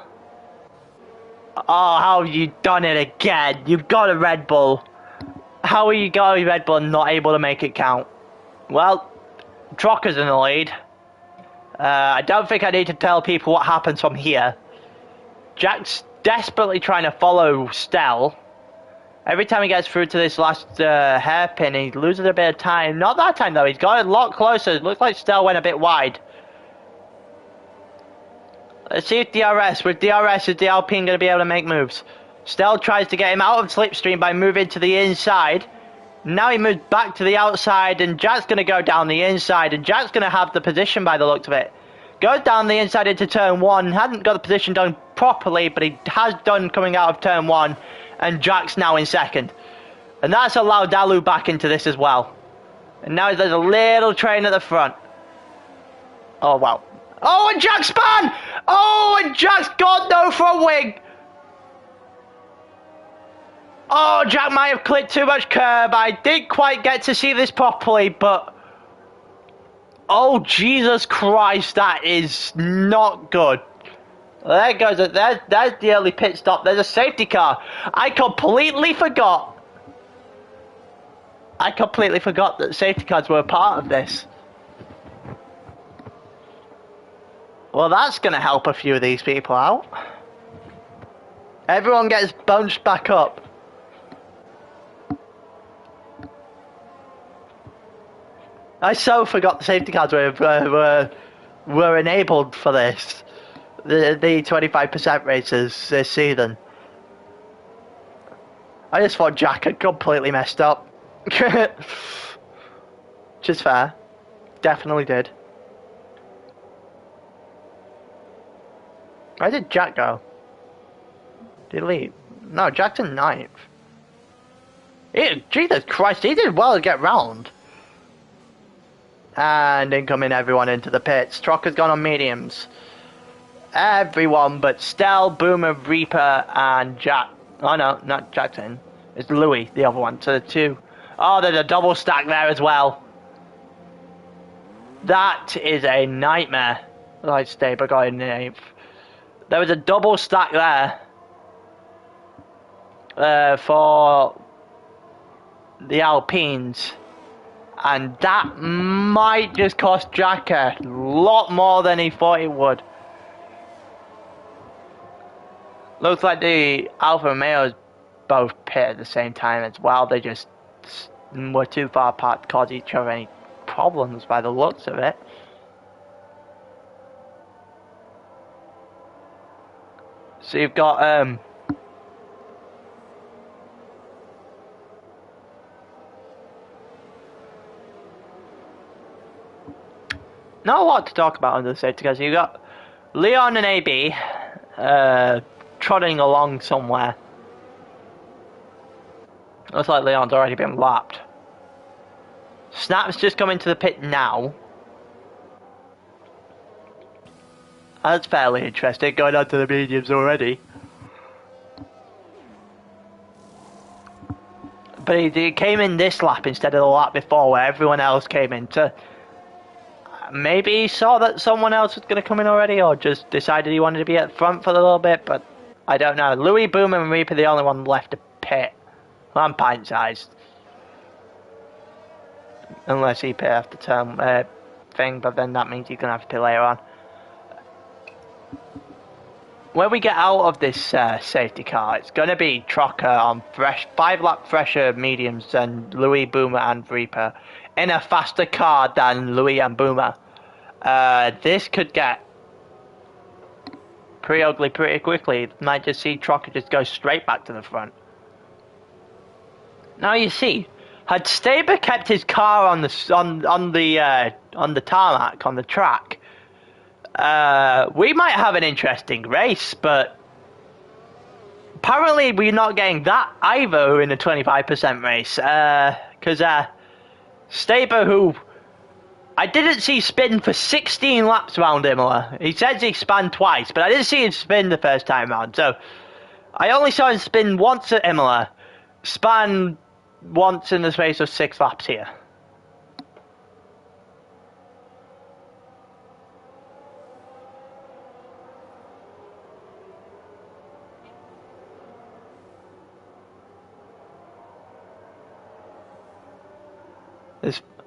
Oh, how have you done it again? You've got a Red Bull. How are you going Red Bull and not able to make it count? Well, Trucker's in the lead. I don't think I need to tell people what happens from here. Jack's desperately trying to follow Stel. Every time he gets through to this last hairpin, he loses a bit of time. Not that time though, he's got a lot closer. It looks like Stel went a bit wide. Let's see if DRS, with DRS, is the Alpine going to be able to make moves? Stell tries to get him out of slipstream by moving to the inside. Now he moves back to the outside, and Jack's going to go down the inside, and Jack's going to have the position by the looks of it. Goes down the inside into turn 1, hadn't got the position done properly, but he has done coming out of turn 1, and Jack's now in second. And that's allowed Dalu back into this as well. And now there's a little train at the front. Oh, wow. Oh, and Jack spun! Oh, and Jack's got no front wing! Oh, Jack might have clipped too much curb. I didn't quite get to see this properly, but... Oh, Jesus Christ, that is not good. There goes it. There's the early pit stop. There's a safety car. I completely forgot that safety cars were a part of this. Well, that's going to help a few of these people out. Everyone gets bunched back up. I so forgot the safety cars were enabled for this. The 25% races this season. I just thought Jack had completely messed up. Which is fair. Definitely did. Where did Jack go? Did he leave? No, Jack's in 9th. Jesus Christ, he did well to get round. And incoming everyone into the pits. Trucker's gone on mediums. Everyone but Stell, Boomer, Reaper, and Jack. Oh no, not Jackson. It's Louis, the other one. So the two. Oh, there's a double stack there as well. That is a nightmare. Light Staber got in 8th. There was a double stack there for the Alpines. And that might just cost Jack a lot more than he thought it would. Looks like the Alfa Romeos both pit at the same time as well. They just were too far apart to cause each other any problems by the looks of it. So you've got not a lot to talk about under the safety cars. You've got Leon and AB trotting along somewhere. Looks like Leon's already been lapped. Snap's just come into the pit now. That's fairly interesting, going on to the mediums already. But he came in this lap instead of the lap before where everyone else came in. To maybe he saw that someone else was going to come in already, or just decided he wanted to be at the front for a little bit, but I don't know. Louis, Boomer and Reaper are the only one left to pit. Well, I'm pint-sized. Unless he pit after turn thing, but then that means he's going to have to pit later on. When we get out of this safety car, it's going to be Trocker on 5-lap fresher mediums than Louis, Boomer and Reaper in a faster car than Louis and Boomer. This could get pretty ugly pretty quickly. Might just see Trocker just go straight back to the front. Now you see, had Staber kept his car on the tarmac on the track, we might have an interesting race, but apparently we're not getting that either in a 25% race. Because Staber, who I didn't see spin for 16 laps around Imola. He says he spun twice, but I didn't see him spin the first time round. So I only saw him spin once at Imola, span once in the space of 6 laps here.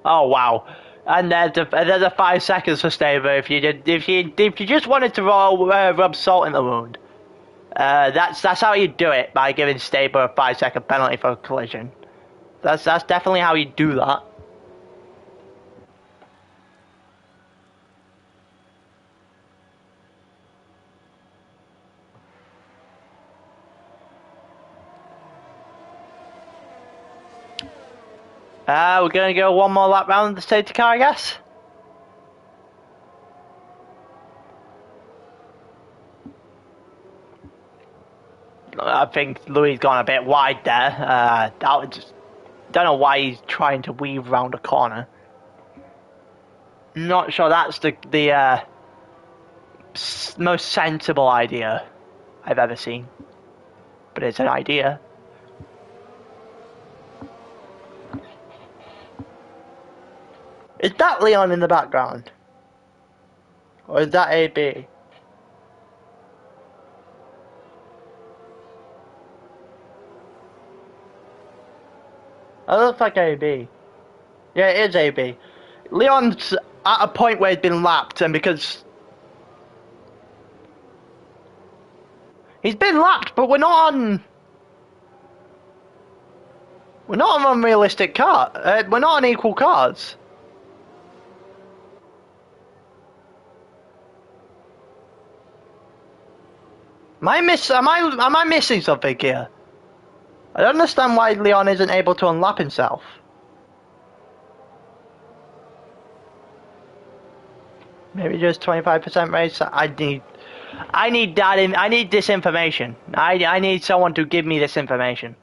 Oh wow! And there's a 5 seconds for Staber if you just wanted to rub salt in the wound. That's how you do it, by giving Staber a 5-second penalty for a collision. That's definitely how you do that. We're going to go one more lap round the safety car, I guess. I think Louis gone a bit wide there. Don't know why he's trying to weave around a corner. Not sure that's the most sensible idea I've ever seen. But it's an idea. Is that Leon in the background? Or is that AB? That looks like AB. Yeah, it is AB. Leon's at a point where he's been lapped, and because he's been lapped, but we're not on unrealistic car. We're not on equal cars. Am I missing something here? I don't understand why Leon isn't able to unlap himself. Maybe just 25% race. I need this information. I need someone to give me this information.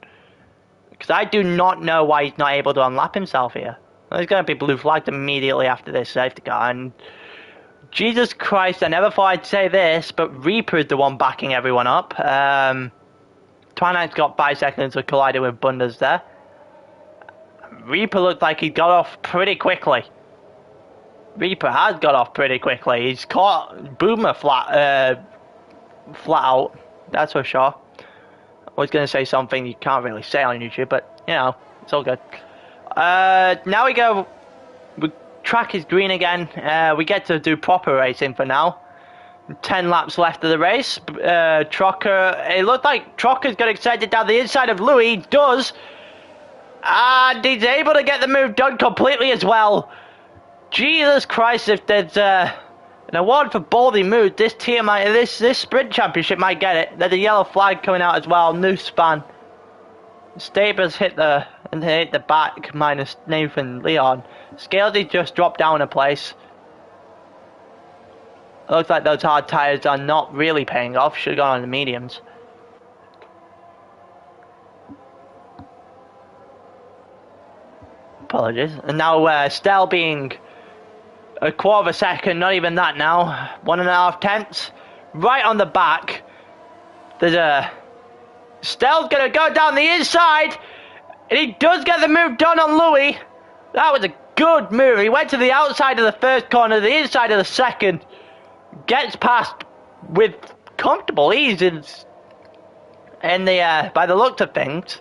Because I do not know why he's not able to unlap himself here. Well, he's going to be blue flagged immediately after this safety car. And Jesus Christ, I never thought I'd say this, but Reaper is the one backing everyone up. Twilight's got 5 seconds of colliding with Bunders there. Reaper looked like he got off pretty quickly. Reaper has got off pretty quickly. He's caught Boomer flat out, that's for sure. I was going to say something you can't really say on YouTube, but, you know, it's all good. Now we go... Track is green again. We get to do proper racing for now. 10 laps left of the race. Trocker, it looked like Trocker's got excited down the inside of Louis. He does. And he's able to get the move done completely as well. Jesus Christ, if there's an award for baldy mood, this team might, this sprint championship might get it. There's a yellow flag coming out as well. New span. Stabers hit the back minus Nathan Leon. Scalesy just dropped down a place. It looks like those hard tyres are not really paying off. Should have gone on the mediums. Apologies. And now Stell being a quarter of a second, not even that now. 1.5 tenths. Right on the back. There's a... Stell's going to go down the inside. And he does get the move done on Louis. That was a good move. He went to the outside of the first corner, the inside of the second. Gets past with comfortable ease. And by the looks of things,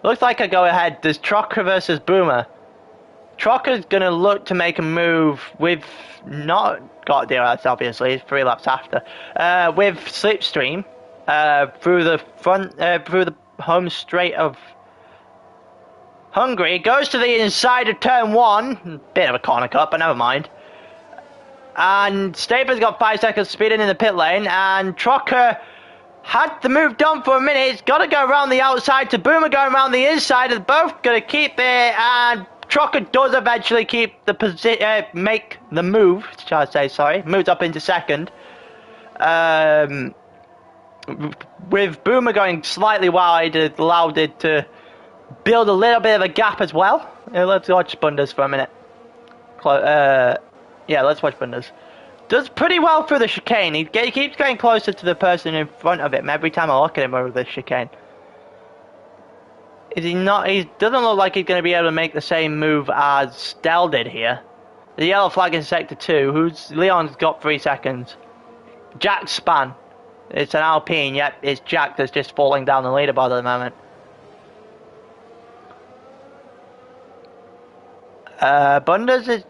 looks like a go-ahead. There's Trocker versus Boomer. Trocker's going to look to make a move with not got DRS, obviously. It's 3 laps after. With Slipstream through the home straight of Hungary. Goes to the inside of turn 1. Bit of a corner cut, but never mind. And Staber's got 5 seconds speeding in the pit lane. And Trocker had the move done for a minute. He's got to go around the outside to Boomer going around the inside. They're both going to keep it. And Trocker does eventually keep the position, make the move, shall I say, sorry. Moves up into second. With Boomer going slightly wide, it allowed it to build a little bit of a gap as well. Let's watch Bunders for a minute. Yeah, let's watch Bunders. Does pretty well through the chicane. He keeps getting closer to the person in front of him every time I look at him over the chicane. Is he not? He doesn't look like he's going to be able to make the same move as Stell did here. The yellow flag in sector 2. Leon's got 3 seconds. Jack's span. It's an Alpine. Yep, it's Jack that's just falling down the leaderboard at the moment. Bunders is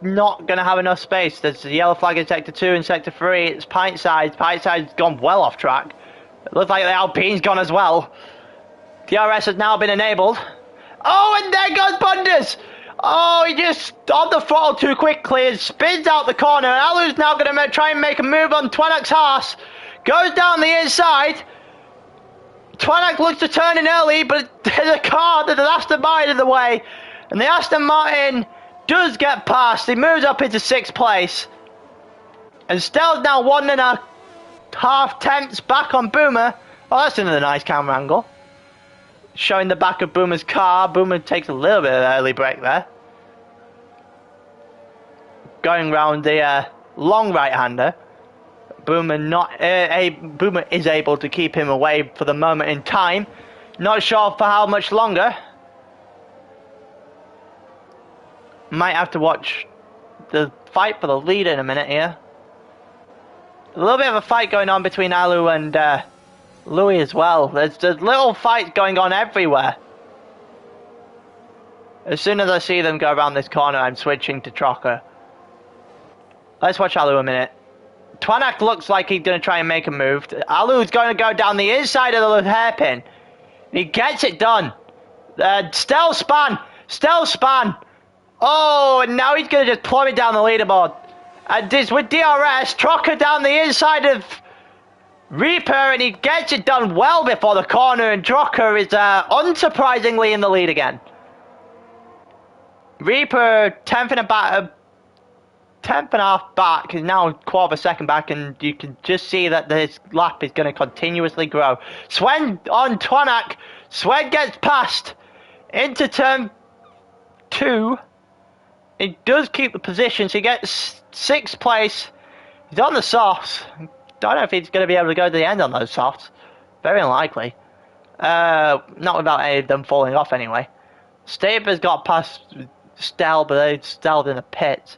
not going to have enough space. There's the yellow flag in sector 2 and sector 3. It's pint size. Pint side's gone well off track. It looks like the Alpine's gone as well. DRS has now been enabled. Oh, and there goes Bunders! Oh, he just on the throttle too quickly and spins out the corner. And Alu's now going to try and make a move on Twanak's Haas. Goes down the inside. Twanak looks to turn in early, but there's a car that has to mind in the way. And the Aston Martin does get past. He moves up into 6th place. And Stell's now 1.5 tenths back on Boomer. Oh, that's another nice camera angle. Showing the back of Boomer's car. Boomer takes a little bit of an early break there. Going round the long right-hander. Boomer is able to keep him away for the moment in time. Not sure for how much longer. Might have to watch the fight for the lead in a minute here. A little bit of a fight going on between Alu and Louis as well. There's little fights going on everywhere. As soon as I see them go around this corner, I'm switching to Trocker. Let's watch Alu a minute. Twanak looks like he's going to try and make a move. Alu's going to go down the inside of the hairpin. He gets it done. Stell span. Oh, and now he's going to just plummet down the leaderboard. And this with DRS, Trocker down the inside of Reaper, and he gets it done well before the corner, and Trocker is unsurprisingly in the lead again. Reaper 10th and a half back, is now 1/4 of a second back, and you can just see that this lap is going to continuously grow. Swen on Twanak. Swen gets past into turn 2. He does keep the position, so he gets 6th place. He's on the softs. Don't know if he's going to be able to go to the end on those softs. Very unlikely. Not without any of them falling off anyway. Staber's got past Stell, but they Stelled in the pits.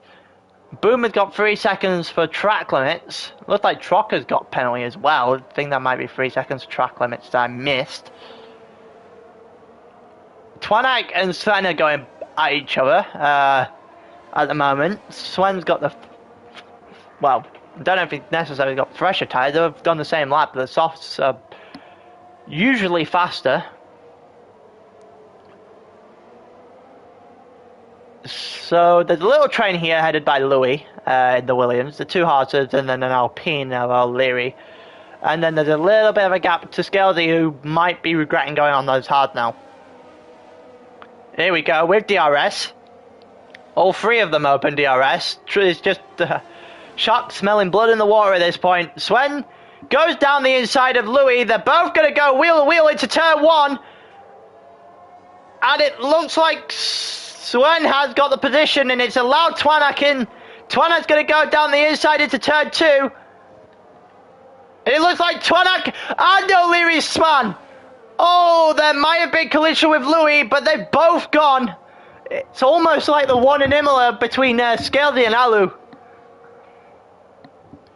Boomer's got 3 seconds for track limits. Looks like Trocker's got penalty as well. I think that might be 3 seconds track limits that I missed. Twanak and Sven are going at each other at the moment. Sven's got the... Well, I don't know if he's necessarily got fresher tyres. They've done the same lap, but the softs are usually faster. So there's a little train here headed by Louis in the Williams, the 2 Haases, and then an Alpine of O'Leary. And then there's a little bit of a gap to Scalzi, who might be regretting going on those hard now. Here we go with DRS. All 3 of them open DRS. It's just shark smelling blood in the water at this point. Sven goes down the inside of Louis. They're both going to go wheel to wheel into turn 1. And it looks like Sven has got the position, and it's allowed Twanak in. Twanak's going to go down the inside into turn 2. And it looks like Twanak and O'Leary's span. Oh, there might have been collision with Louis, but they've both gone. It's almost like the one in Imola between Scalzi and Alu.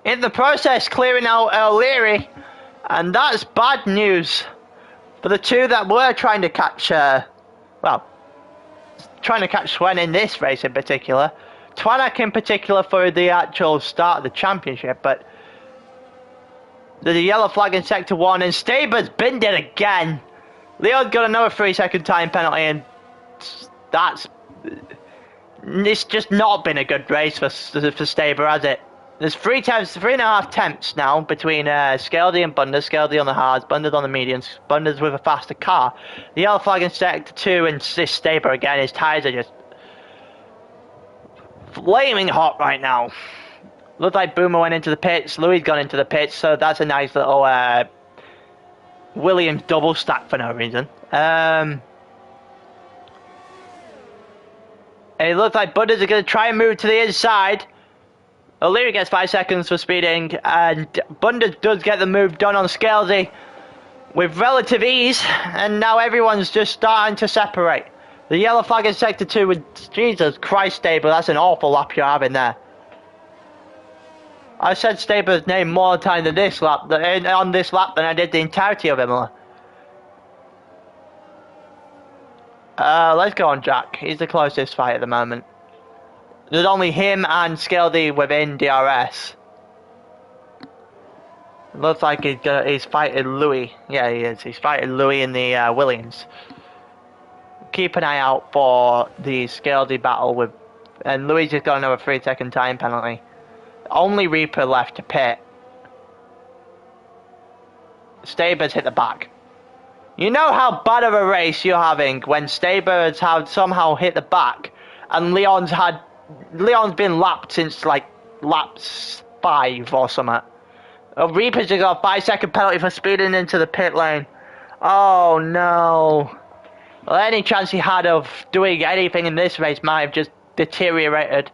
In the process, clearing out O'Leary. And that's bad news for the 2 that were trying to catch, trying to catch Sven in this race in particular. Twanak in particular for the actual start of the championship, but there's a yellow flag in sector 1, and Staber's binned it again. Leon's got another 3-second time penalty, and it's just not been a good race for Staber, has it? There's 3.5 temps now between Scalzi and Bunders. Scalzi on the hards, Bunders on the mediums, Bunders with a faster car. The yellow flag in sector 2, and this Staber again, his tyres are just flaming hot right now. Looks like Boomer went into the pits, Louis gone into the pits, so that's a nice little Williams double stack for no reason. It looks like Bunders are going to try and move to the inside. O'Leary gets 5 seconds for speeding, and Bunders does get the move done on Scalzi with relative ease, and now everyone's just starting to separate. The yellow flag in sector 2 with Jesus Christ, Staber, that's an awful lap you're having there. I said Staber's name more times on this lap than I did the entirety of Imola. Let's go on Jack. He's the closest fight at the moment. There's only him and Scalzi within DRS. Looks like he's fighting Louis. Yeah, he is. He's fighting Louis in the Williams. Keep an eye out for the Scalzi battle with... And Louis just got another 3-second time penalty. Only Reaper left to pit. Staber's hit the back. You know how bad of a race you're having when Staber's have somehow hit the back, and Leon's been lapped since like lap 5 or something. Reaper's just got a 5-second penalty for speeding into the pit lane. Oh no. Well, any chance he had of doing anything in this race might have just deteriorated.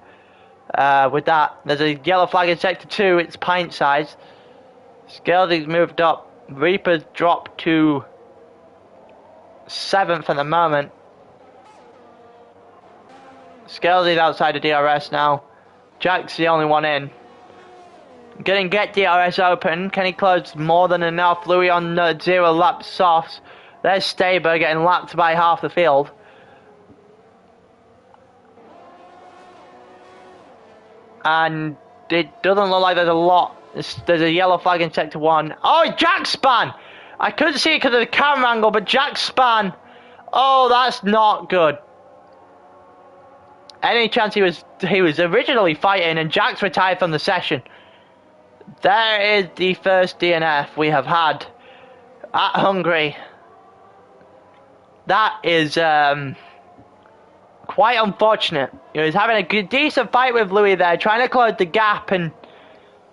With that, there's a yellow flag in sector 2, it's pint size. Skeldy's moved up. Reaper's dropped to 7th at the moment. Skeldy's outside the DRS now. Jack's the only one in. Gonna get DRS open. Can he close more than enough? Louis on 0 lap softs. There's Staber getting lapped by half the field. And it doesn't look like there's a lot. There's a yellow flag in sector 1. Oh, Jack span! I couldn't see it because of the camera angle, but Jack span. Oh, that's not good. Any chance he was originally fighting, and Jack's retired from the session. There is the first DNF we have had at Hungary. That is quite unfortunate. He was having a decent fight with Louis there, trying to close the gap, and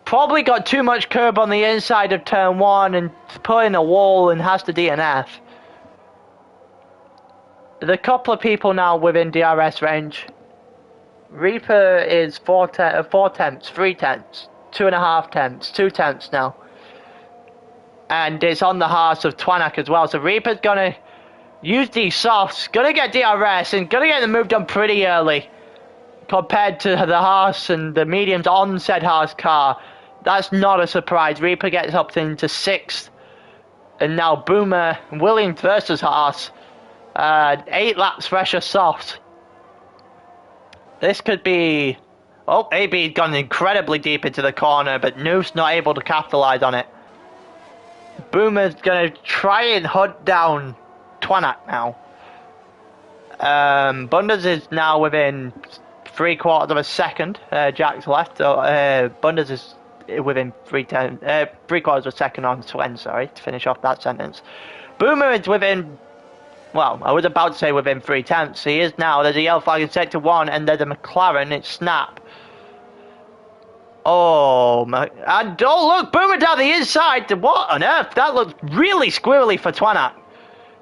probably got too much curb on the inside of turn 1 and put in a wall and has to DNF. There's a couple of people now within DRS range. Reaper is 4 tenths, 3 tenths, 2.5 tenths, 2 tenths now. And it's on the Haas of Twanak as well. So Reaper's gonna use these softs, gonna get DRS, and gonna get them moved on pretty early compared to the Haas and the mediums on said Haas car. That's not a surprise. Reaper gets up into 6th. And now Boomer, Williams versus Haas. 8 laps fresher soft. This could be... Oh, AB's gone incredibly deep into the corner, but Noof's not able to capitalize on it. Boomer's going to try and hunt down Twanak now. Bunders is now within 3/4 of a second. Jack's left. So, Bunders is within 3/4 of a second on Swen, sorry, to finish off that sentence. Boomer is within... Well, I was about to say within 3 tenths. He is now. There's a yellow flag in sector 1, and there's a McLaren. It's Snap. Oh, my. And oh, look, Boomer down the inside. What on earth? That looks really squirrely for Twanak.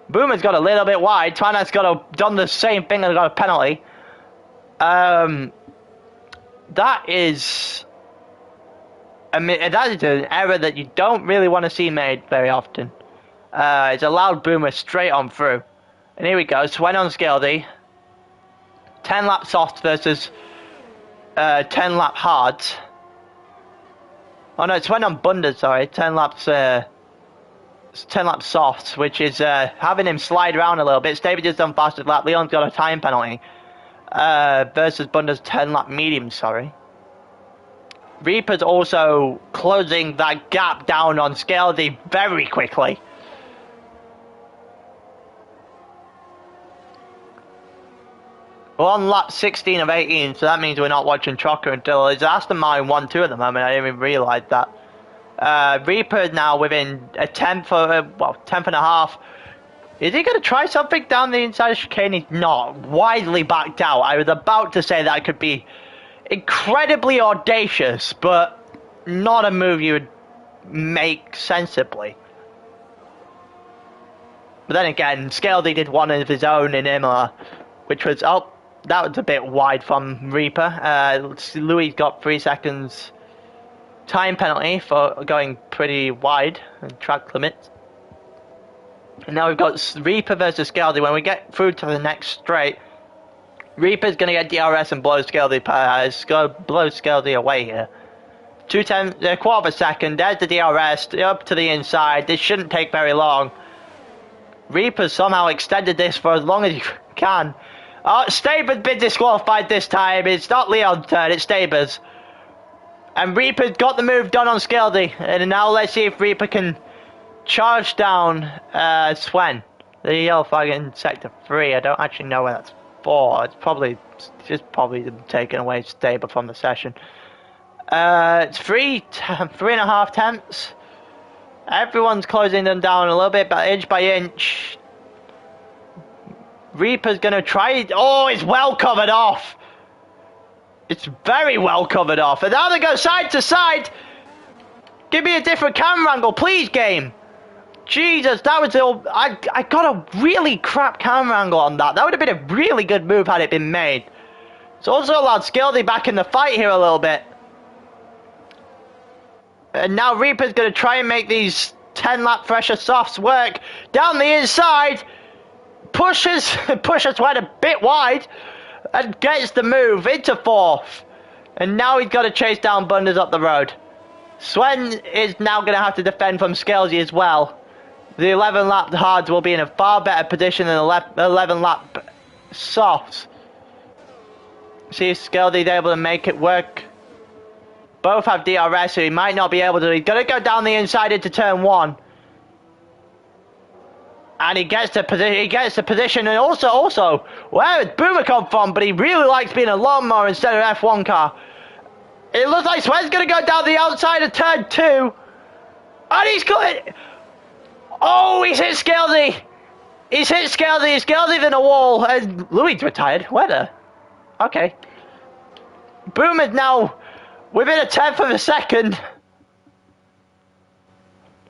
Boomer's got a little bit wide. Twanak's done the same thing and got a penalty. That is... I mean, that is an error that you don't really want to see made very often. It's allowed Boomer straight on through. And here we go, Swen on Skeldy. 10 lap soft versus 10 lap hards. Oh no, Swen on Bunders, sorry. 10 laps softs, which is having him slide around a little bit. Staby just done fastest lap. Leon's got a time penalty. Versus Bunders 10 lap medium, sorry. Reaper's also closing that gap down on Skeldy very quickly. We're on lap 16 of 18, so that means we're not watching Trocker until it's Aston Martin 1-2 at the moment. I didn't even realise that. Reaper now within a tenth and a half. Is he going to try something down the inside of chicane? He's not. Widely backed out. I was about to say that could be incredibly audacious, but not a move you would make sensibly. But then again, Skeldy did one of his own in Imola, which was... Oh, that was a bit wide from Reaper. Louis got 3 seconds time penalty for going pretty wide in track limits. And now we've got Reaper versus Skeldy. When we get through to the next straight, Reaper's going to get DRS and blow Skeldy away here. 1/4 of a second. There's the DRS up to the inside. This shouldn't take very long. Reaper somehow extended this for as long as you can. Oh, Staber's been disqualified this time. It's not Leon's turn, it's Staber's. And Reaper's got the move done on Skeldy. And now let's see if Reaper can charge down Swen. The yellow flag in sector 3. I don't actually know where that's for. It's probably taking away Staber from the session. It's 3.5 tenths. Everyone's closing them down a little bit, but inch by inch. Reaper's gonna try it. Oh, it's well covered off. It's very well covered off. And now they go side to side. Give me a different camera angle, please, game. Jesus, that was ill. I got a really crap camera angle on that. That would have been a really good move had it been made. It's also allowed Skildy back in the fight here a little bit. And now Reaper's going to try and make these 10-lap pressure softs work. Down the inside. Pushes went a bit wide. And gets the move into fourth. And now he's got to chase down Bunders up the road. Swen is now going to have to defend from Scalzi as well. The 11-lap hards will be in a far better position than 11-lap softs. See if Scalzi's able to make it work. Both have DRS, so he might not be able to. He's going to go down the inside into turn 1. And he gets the position. And also, where did Boomer come from? But he really likes being a lawnmower instead of F1 car. It looks like Swen's going to go down the outside of turn 2. And he's got it. Oh, he's hit Scalzi. He's hit Scalzi. Scalzi's in a wall. And Louis retired. Where the? Okay. Boomer's now within a tenth of a second.